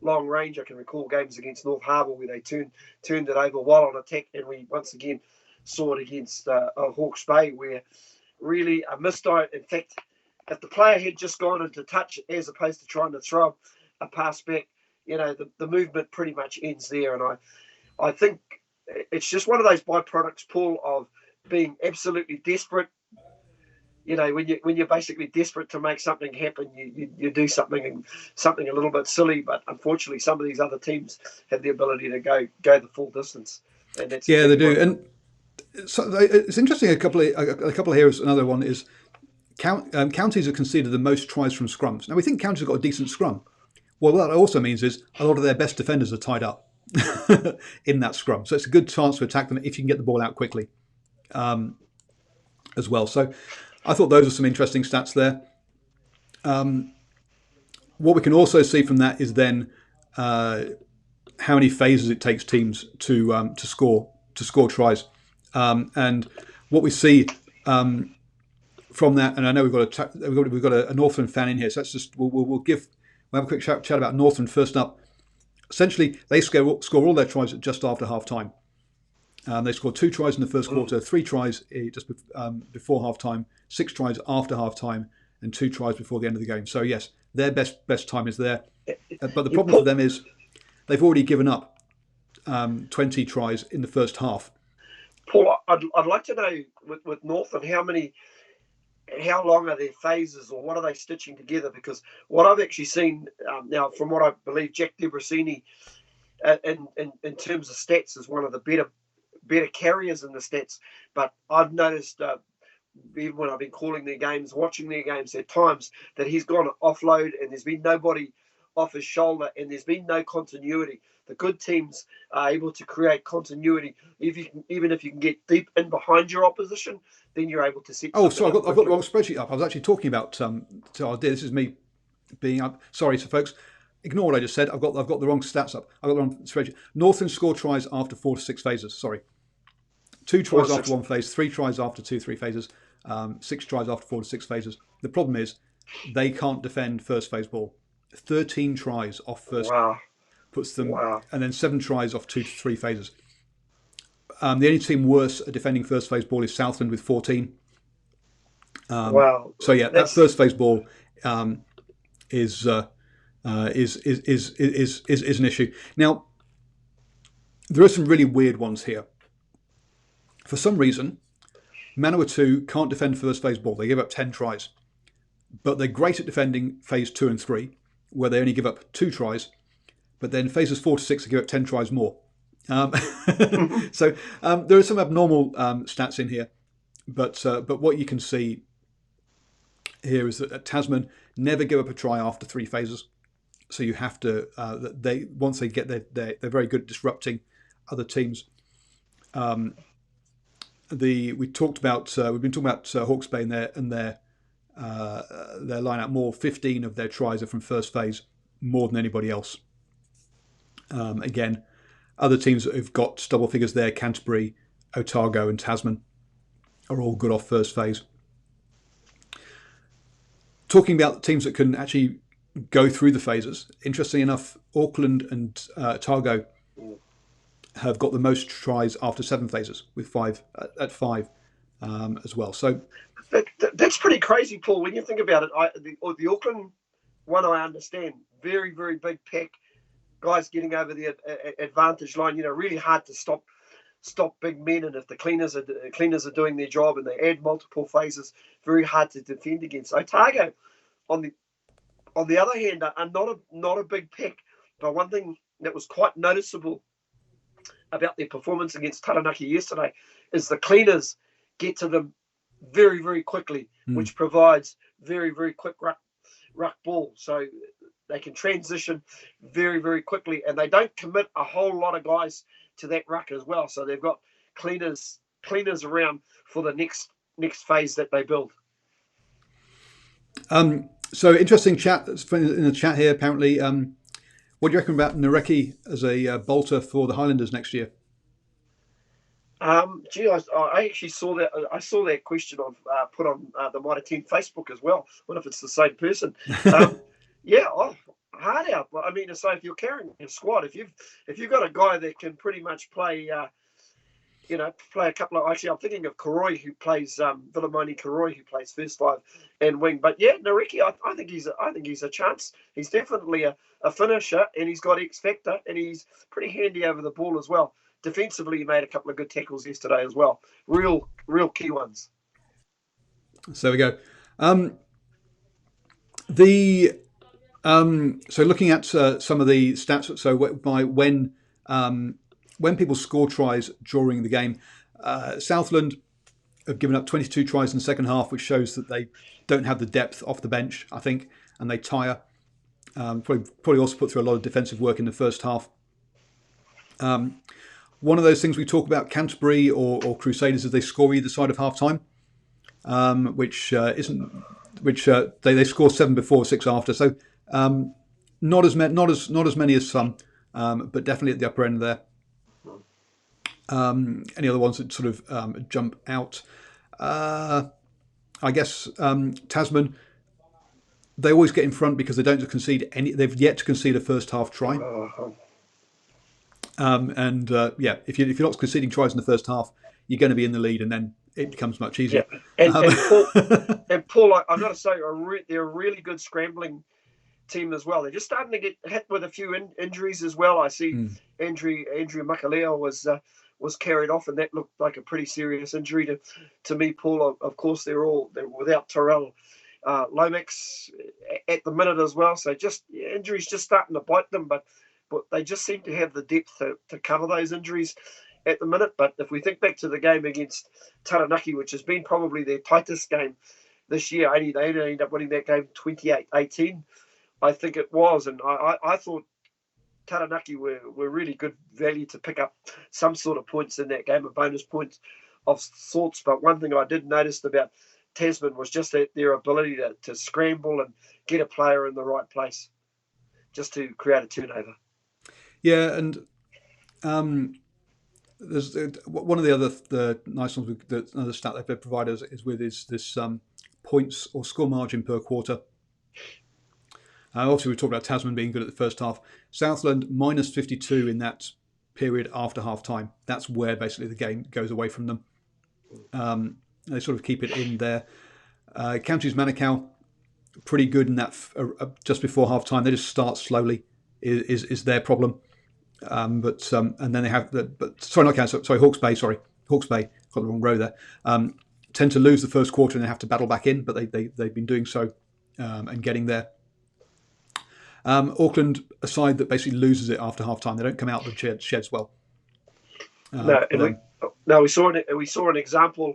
long range. I can recall games against North Harbour where they turned it over while on attack, and we once again saw it against Hawke's Bay, where really a misdive. In fact, if the player had just gone into touch as opposed to trying to throw a pass back, the movement pretty much ends there. And I think it's just one of those byproducts, Paul, of being absolutely desperate. When you're basically desperate to make something happen, you do something a little bit silly. But unfortunately, some of these other teams have the ability to go the full distance, and that's they do. And so it's interesting. A couple of here. Another one is counties have conceded the most tries from scrums. Now we think counties have got a decent scrum. Well, what that also means is a lot of their best defenders are tied up in that scrum. So it's a good chance to attack them if you can get the ball out quickly as well. So I thought those are some interesting stats there. What we can also see from that is then how many phases it takes teams to score tries, and what we see from that. And I know we've got a Northland fan in here, so let's just we'll have a quick chat about Northland first up. Essentially, they score all their tries just after half time. They scored 2 tries in the first quarter, 3 tries just before half time, 6 tries after half time, and 2 tries before the end of the game. So yes, their best time is there. But the problem for them is they've already given up 20 tries in the first half. Paul, I'd like to know with Northland how long are their phases, or what are they stitching together? Because what I've actually seen now, from what I believe, Jack Debrasini, in terms of stats, is one of the better carriers in the stats. But I've noticed, even when I've been calling their games, watching their games at times, that he's gone offload and there's been nobody off his shoulder and there's been no continuity. The good teams are able to create continuity. Even if you can get deep in behind your opposition, then you're able to set. Oh, sorry, I've got the wrong spreadsheet up. I was actually talking about. This is me being up. Sorry, so folks, ignore what I just said. I've got the wrong stats up. I've got the wrong spreadsheet. Northland score tries after 4 to 6 phases. Sorry, 2 tries after 1 phase, 3 tries after 2-3 phases, 6 tries after 4 to 6 phases. The problem is they can't defend first phase ball. 13 tries off first. Wow. Puts them, and then 7 tries off 2 to 3 phases. The only team worse at defending first phase ball is Southland with 14. Wow. So yeah, that first phase ball is an issue. Now, there are some really weird ones here. For some reason, Manawatu can't defend first phase ball. They give up 10 tries, but they're great at defending phase 2 and 3, where they only give up 2 tries. But then phases 4 to 6 they give up 10 tries more. So there are some abnormal stats in here, but what you can see here is that at Tasman never give up a try after 3 phases. So you have to once they get they're very good at disrupting other teams. We've been talking about Hawke's Bay and their lineup more. 15 of their tries are from first phase, more than anybody else. Again, other teams that have got double figures there, Canterbury, Otago and Tasman, are all good off first phase. Talking about teams that can actually go through the phases, interestingly enough, Auckland and Otago have got the most tries after 7 phases, with 5 at 5 as well. So that's pretty crazy, Paul, when you think about it. The Auckland one, I understand, very, very big pack, guys getting over the advantage line, really hard to stop big men, and if the cleaners are doing their job and they add multiple phases, very hard to defend against. Otago, on the other hand, are not a big pack, but one thing that was quite noticeable about their performance against Taranaki yesterday is the cleaners get to them very, very quickly, which provides very, very quick ruck ball. So they can transition very, very quickly, and they don't commit a whole lot of guys to that ruck as well. So they've got cleaners around for the next phase that they build. So interesting chat in the chat here. Apparently, what do you reckon about Nareki as a bolter for the Highlanders next year? I actually saw that. I saw that question put on the Mitre 10 Facebook as well. I wonder if it's the same person. Yeah, hard out. I mean, so if you're carrying your squad, if you've got a guy that can pretty much play, play a couple of. Actually, I'm thinking of Koroi, who plays Vilamoni Koroi, who plays first 5 and wing. But yeah, Nareki, I think he's a chance. He's definitely a finisher, and he's got X factor, and he's pretty handy over the ball as well. Defensively, he made a couple of good tackles yesterday as well. Real key ones. So we go. So looking at some of the stats, so by when people score tries during the game, Southland have given up 22 tries in the second half, which shows that they don't have the depth off the bench, I think, and they tire. Probably also put through a lot of defensive work in the first half. One of those things we talk about Canterbury or Crusaders is they score either side of half time, which isn't which they score 7 before, 6 after. So not as many as some, but definitely at the upper end there. Any other ones that sort of jump out? I guess Tasman. They always get in front because they don't concede any. They've yet to concede a first half try. If you're not conceding tries in the first half, you're going to be in the lead, and then it becomes much easier. Yeah. And Paul, I've got to say, they're a really good scrambling team as well. They're just starting to get hit with a few injuries as well. I see Andrew Makaleo was carried off, and that looked like a pretty serious injury to me, Paul. Of course, they're without Terrell Lomax at the minute as well. So injuries just starting to bite them, but they just seem to have the depth to cover those injuries at the minute. But if we think back to the game against Teri Naki, which has been probably their tightest game this year, they ended up winning that game 28-18, I think it was. And I thought Teri Naki were really good value to pick up some sort of points in that game, a bonus points of sorts. But one thing I did notice about Tasman was just their ability to scramble and get a player in the right place just to create a turnover. Yeah, and there's one of the nice ones. Another stat they've provided is this points or score margin per quarter. Obviously, we talked about Tasman being good at the first half. Southland minus 52 in that period after half time. That's where basically the game goes away from them. They sort of keep it in there. Counties Manukau, pretty good in that just before half time. They just start slowly. Is their problem. And then they have Hawke's Bay. Hawke's Bay, got the wrong row there. Tend to lose the first quarter and they have to battle back in, but they've been doing so and getting there. Auckland, a side that basically loses it after half time. They don't come out the sheds well. We saw an example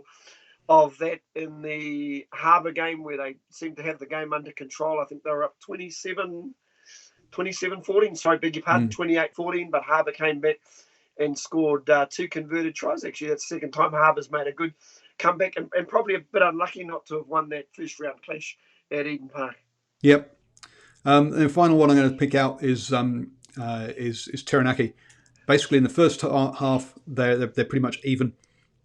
of that in the Harbour game where they seemed to have the game under control. I think they were up 27-14, sorry, beg your pardon, 28-14, but Harbour came back and scored 2 converted tries. Actually, that's the second time Harbour's made a good comeback and probably a bit unlucky not to have won that first round clash at Eden Park. Yep. The final one I'm going to pick out is Teri Naki. Basically, in the first half, they're pretty much even,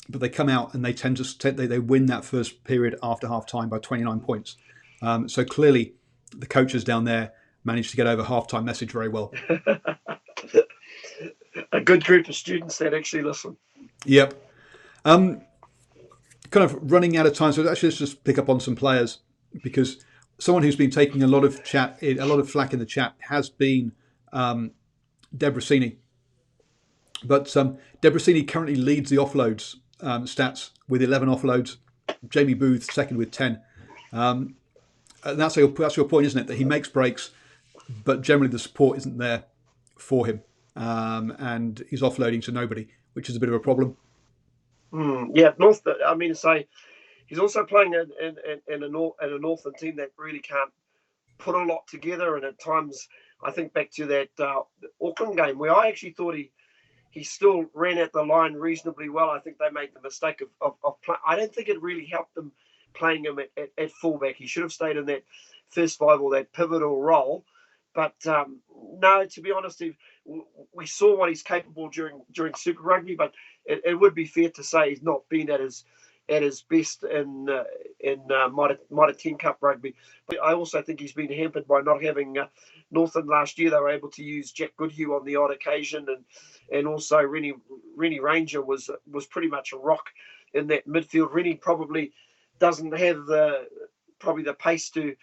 but they come out and they tend to they win that first period after half time by 29 points. So clearly, the coaches down there managed to get over half-time message very well. A good group of students that actually listen. Yep. Kind of running out of time, so actually let's just pick up on some players, because someone who's been taking a lot of flack in the chat has been Debrasini. But Debrasini currently leads the offloads stats with 11 offloads. Jamie Booth second with 10. And that's your point, isn't it? That he makes breaks, but generally the support isn't there for him, and he's offloading to nobody, which is a bit of a problem. Yeah, he's also playing in a Northland team that really can't put a lot together, and at times I think back to that Auckland game where I actually thought he still ran at the line reasonably well. I think they made the mistake of play. I don't think it really helped them playing him at fullback. He should have stayed in that first five or that pivotal role. But no, to be honest, we saw what he's capable during Super Rugby, but it would be fair to say he's not been at his best in Mitre 10 Cup rugby. But I also think he's been hampered by not having Northland last year. They were able to use Jack Goodhue on the odd occasion, and also Rennie Ranger was pretty much a rock in that midfield. Rennie probably doesn't have the pace to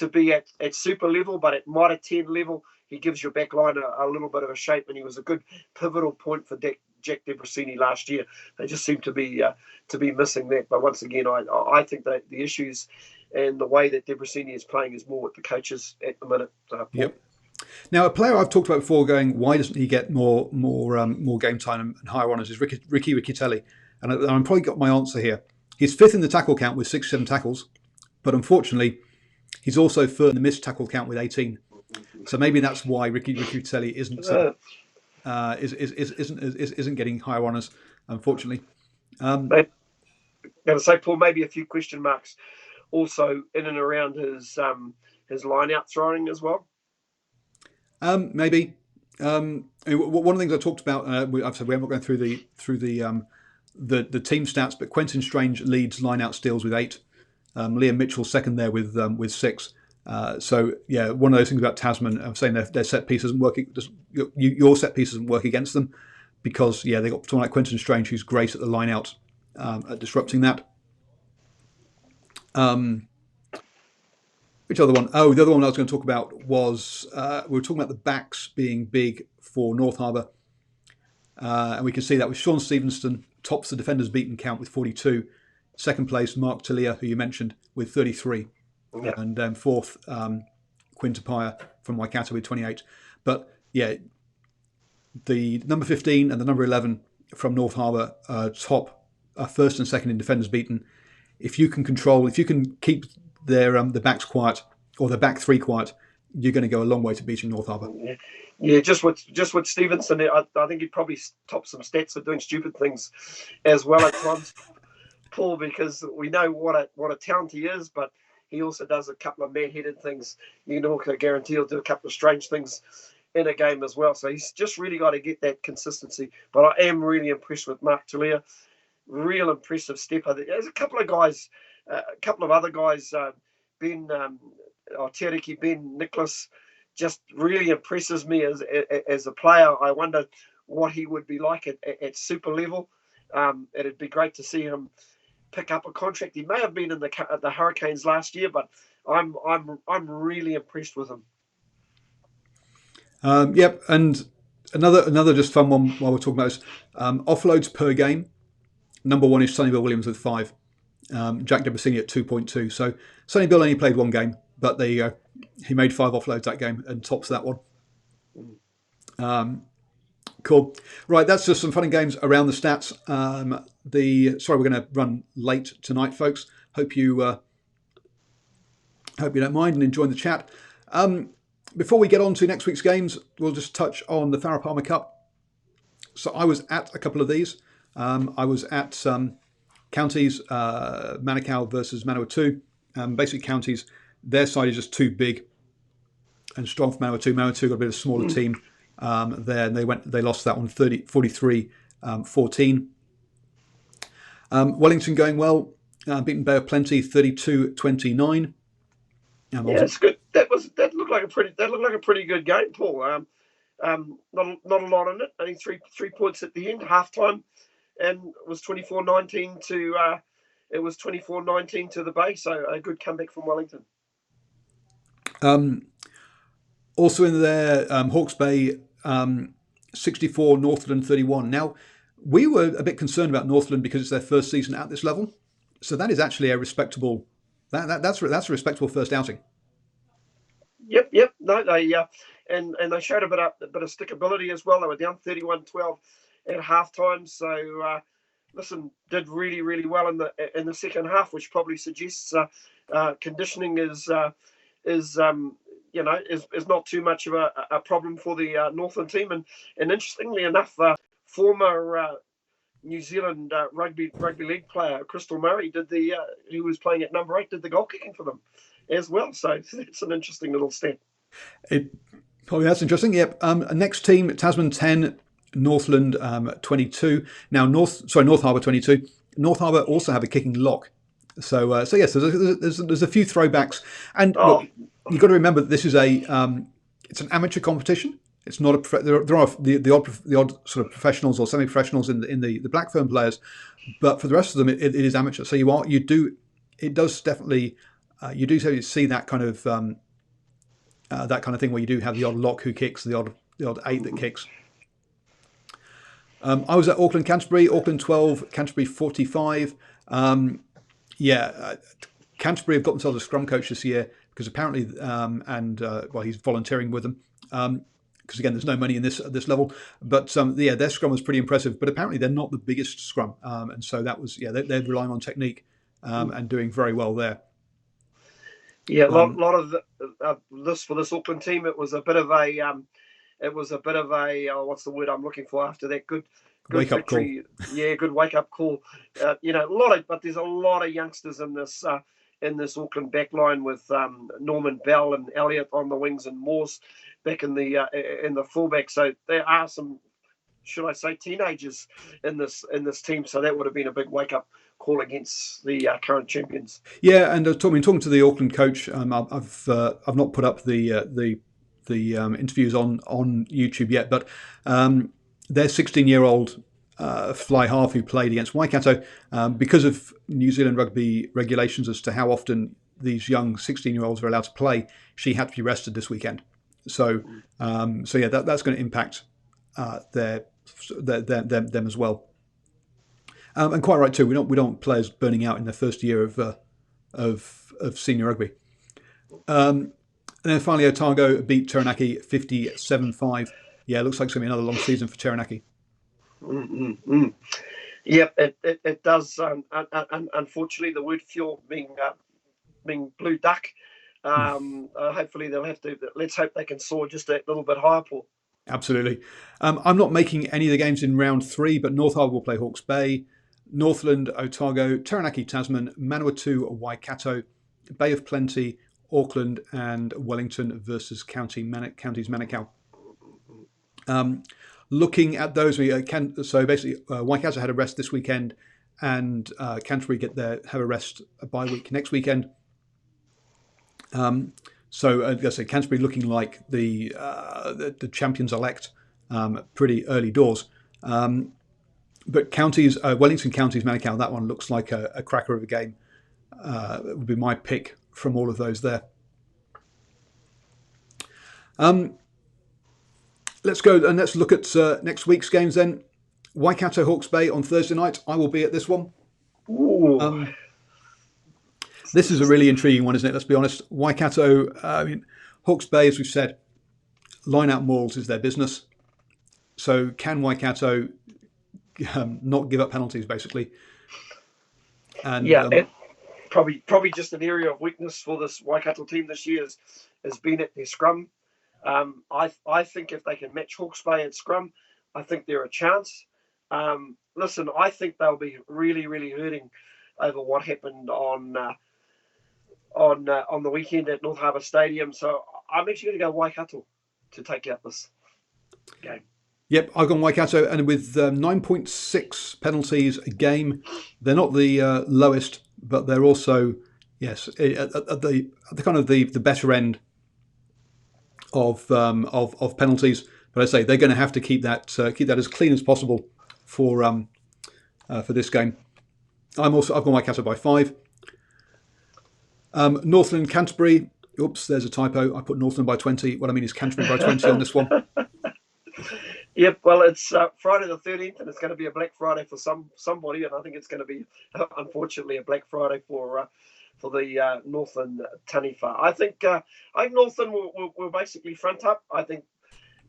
be at super level, but at Mitre 10 level, he gives your back line a little bit of a shape, and he was a good pivotal point for Jack Debrasini last year. They just seem to be missing that. But once again, I think that the issues and the way that Debrasini is playing is more with the coaches at the minute. Yep. Now, a player I've talked about before, going, why doesn't he get more game time and higher honours, is Ricky Riccitelli, and I've probably got my answer here. He's fifth in the tackle count with 67 tackles, but unfortunately, he's also third in the missed tackle count with 18. So maybe that's why Ricky Rutelli isn't isn't getting higher honours, unfortunately. Going to say, Paul, maybe a few question marks also in and around his line out throwing as well. Maybe. One of the things I talked about, I've said we haven't gone through the team stats, but Quentin Strange leads line-out steals with 8. Liam Mitchell second there with 6. So yeah, one of those things about Tasman, I'm saying their set piece doesn't work. Your set piece doesn't work against them because they got someone like Quentin Strange who's great at the line-out at disrupting that. Which other one? Oh, the other one I was going to talk about was we were talking about the backs being big for North Harbour. And we can see that with Sean Stevenson, tops the defenders beaten count with 42. Second place, Mark Talia, who you mentioned, with 33. Yeah. And fourth, Quinn Tapia from Waikato with 28. But yeah, the number 15 and the number 11 from North Harbour top first and second in defenders beaten. If you can keep their the backs quiet or the back three quiet, you're going to go a long way to beating North Harbour. Yeah, just with Stevenson, I think he'd probably top some stats for doing stupid things as well at times, Paul, because we know what a talent he is, but he also does a couple of mad-headed things. You can also guarantee he'll do a couple of strange things in a game as well. So he's just really got to get that consistency. But I am really impressed with Mark Talia. Real impressive stepper. There's a couple of guys, a couple of other guys, Ben Nicholas, just really impresses me as a player. I wonder what he would be like at super level. It'd be great to see him pick up a contract. He may have been in the Hurricanes last year, but I'm really impressed with him. Yep, and another just fun one while we're talking about this, offloads per game. Number 1 is Sonny Bill Williams with 5. Jack Debrasini at 2.2. So Sonny Bill only played one game, but there you go. He made 5 offloads that game and tops that one. Cool. Right, that's just some fun and games around the stats. Sorry, we're going to run late tonight, folks. Hope you don't mind and enjoy the chat. Before we get on to next week's games, we'll just touch on the Farah Palmer Cup. So I was at a couple of these. I was at Counties, Manukau versus Manawatu. Basically, Counties, their side is just too big and strong for Manawatu. Manawatu got a bit of a smaller team there, and they lost that one 43-14. Wellington going well, beaten Bay of Plenty 32-29. Yeah, it's good. That looked like a pretty good game, Paul. Not a lot in it. Only three points at the end, halftime. And it was 24-19 to the Bay, so a good comeback from Wellington. Also in there, Hawke's Bay 64, Northland 31. Now, we were a bit concerned about Northland because it's their first season at this level, so that is actually a respectable. That's a respectable first outing. Yep. No, they and they showed a bit of stickability as well. They were down 31-12 at halftime. So listen, did really, really well in the second half, which probably suggests conditioning is not too much of a problem for the Northland team. And interestingly enough, former New Zealand rugby league player Crystal Murray who was playing at number 8, did the goal kicking for them as well. So it's an interesting little stat. That's interesting. Yep. Next team, Tasman 10, Northland 22. Now North Harbour 22. North Harbour also have a kicking lock. So yes, there's a few throwbacks, and look, you've got to remember that this is it's an amateur competition. It's not there are the odd sort of professionals or semi-professionals in the black firm players, but for the rest of them, it is amateur. So you do definitely see that kind of thing where you do have the odd lock who kicks, the odd 8 that kicks. I was at Auckland Canterbury, Auckland 12, Canterbury 45. Canterbury have got themselves a scrum coach this year because apparently, he's volunteering with them. Because again, there's no money in this at this level, but their scrum was pretty impressive. But apparently, they're not the biggest scrum, and so that was they're relying on technique and doing very well there. Yeah, a lot of this for this Auckland team. It was a bit of a what's the word I'm looking for after that good Wake up call. victory. Yeah, good wake up call. But there's a lot of youngsters in this Auckland backline with Norman Bell and Elliott on the wings and Morse back in the fullback. So there are some, should I say, teenagers in this team. So that would have been a big wake up call against the current champions. Yeah, and talking to the Auckland coach, I've not put up the interviews on YouTube yet, but their 16-year-old fly half who played against Waikato, because of New Zealand rugby regulations as to how often these young 16-year-olds are allowed to play, she had to be rested this weekend. So yeah, that's going to impact them as well. And quite right too. We don't want players burning out in their first year of senior rugby. And then finally, Otago beat Teri Naki 57-5. Yeah, it looks like it's going to be another long season for Teri Naki. Yep, it does. Unfortunately, the word fuel being blue duck. Hopefully, they'll have to. Let's hope they can soar just a little bit higher, Paul. Absolutely. I'm not making any of the games in round 3, but North Harbour will play Hawke's Bay, Northland, Otago, Teri Naki, Tasman, Manawatu, Waikato, Bay of Plenty, Auckland, and Wellington versus Counties Manukau. Looking at those, so basically Waikato had a rest this weekend, and Canterbury have a rest a bye week next weekend. So as I say, Canterbury looking like the champions elect pretty early doors. But counties, Wellington, Counties, Manukau, that one looks like a cracker of a game. It would be my pick from all of those there. Let's go and let's look at next week's games then. Waikato, Hawke's Bay on Thursday night. I will be at this one. This is a really intriguing one, isn't it? Let's be honest. Waikato, Hawke's Bay, as we've said, line-out mauls is their business. So can Waikato not give up penalties, basically? And probably just an area of weakness for this Waikato team this year has been at their scrum. I think if they can match Hawke's Bay at scrum, I think they're a chance. Listen, I think they'll be really, really hurting over what happened on the weekend at North Harbour Stadium. So I'm actually going to go Waikato to take out this game. Yep, I've gone Waikato, and with 9.6 penalties a game, they're not the lowest, but they're also at the kind of the better end of penalties. But I say they're going to have to keep that as clean as possible for this game. I've gone Waikato by 5. Northland, Canterbury. Oops, there's a typo. I put Northland by 20. What I mean is Canterbury by 20 on this one. Yep, well, it's Friday the 13th, and it's going to be a Black Friday for somebody, and I think it's going to be, unfortunately, a Black Friday for the Northland Taniwha. I think Northland will basically front up.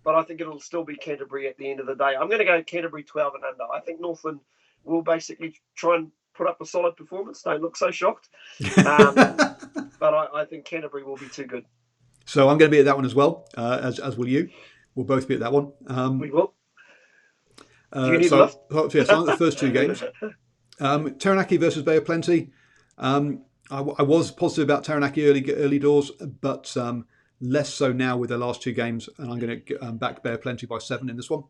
But I think it'll still be Canterbury at the end of the day. I'm going to go Canterbury 12 and under. I think Northland will basically try and put up a solid performance. Don't look so shocked. But I think Canterbury will be too good. So I'm going to be at that one as well, as will you. We'll both be at that one. We will. Do you need lift? Yes, I'm at the first two games. Teri Naki versus Bay of Plenty. I was positive about Teri Naki early doors, but less so now with their last two games, and I'm going to back Bay of Plenty by 7 in this one.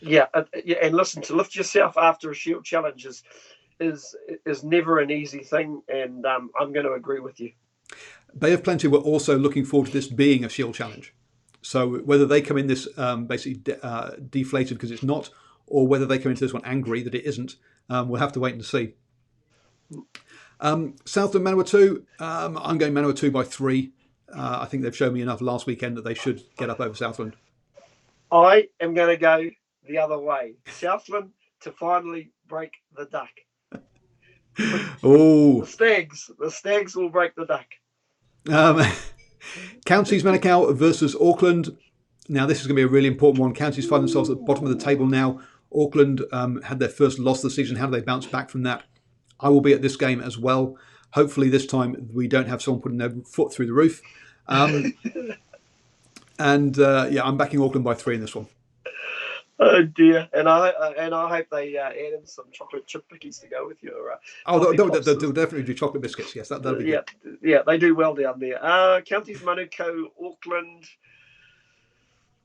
Yeah, and listen, to lift yourself after a Shield challenge is never an easy thing, and I'm going to agree with you. Bay of Plenty were also looking forward to this being a Shield challenge. So whether they come in this basically deflated because it's not, or whether they come into this one angry that it isn't, we'll have to wait and see. Southland, Manawatu. I'm going Manawatu by 3. I think they've shown me enough last weekend that they should get up over Southland. I am going to go the other way. Southland to finally break the duck. Oh, the Stags will break the duck. Counties Manukau versus Auckland. Now this is going to be a really important one. Counties find themselves at the bottom of the table now. Auckland had their first loss of the season. How do they bounce back from that? I will be at this game as well. Hopefully this time we don't have someone putting their foot through the roof. I'm backing Auckland by 3 in this one. Oh dear, and I hope they add in some chocolate chip cookies to go with your. They'll definitely do chocolate biscuits. Yes, that'll be good. Yeah, they do well down there. Counties Manukau, Auckland.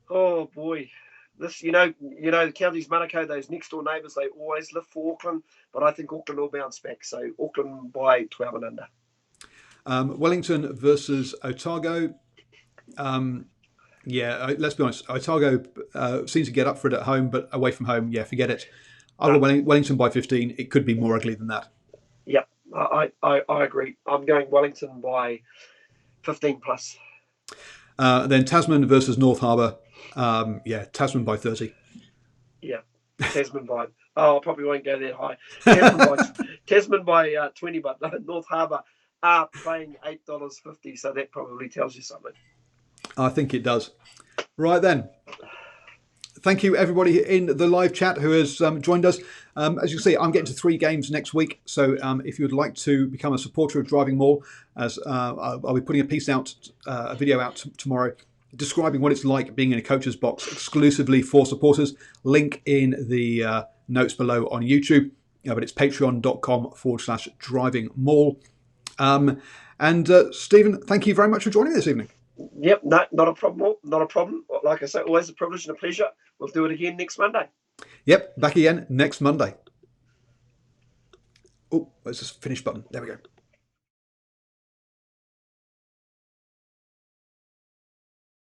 Oh boy, this the counties Manukau, those next door neighbours, they always live for Auckland, but I think Auckland will bounce back. So Auckland by 12 and under. Wellington versus Otago. Let's be honest. Otago seems to get up for it at home, but away from home, forget it. I'll go Wellington by 15. It could be more ugly than that. Yep, I agree. I'm going Wellington by 15 plus. Then Tasman versus North Harbour. Tasman by 30. Yeah, Tasman by. I probably won't go that high. Tasman by 20, but North Harbour are paying $8.50, so that probably tells you something. I think it does. Right then. Thank you, everybody in the live chat who has joined us. As you can see, I'm getting to 3 games next week. So if you would like to become a supporter of Driving Maul, as I'll be putting a video out tomorrow describing what it's like being in a coach's box exclusively for supporters. Link in the notes below on YouTube. But it's patreon.com/drivingmaul. And Stephen, thank you very much for joining me this evening. Yep, no, not a problem. Not a problem. Like I say, always a privilege and a pleasure. We'll do it again next Monday. Yep, back again next Monday. Oh, there's this finish button. There we go.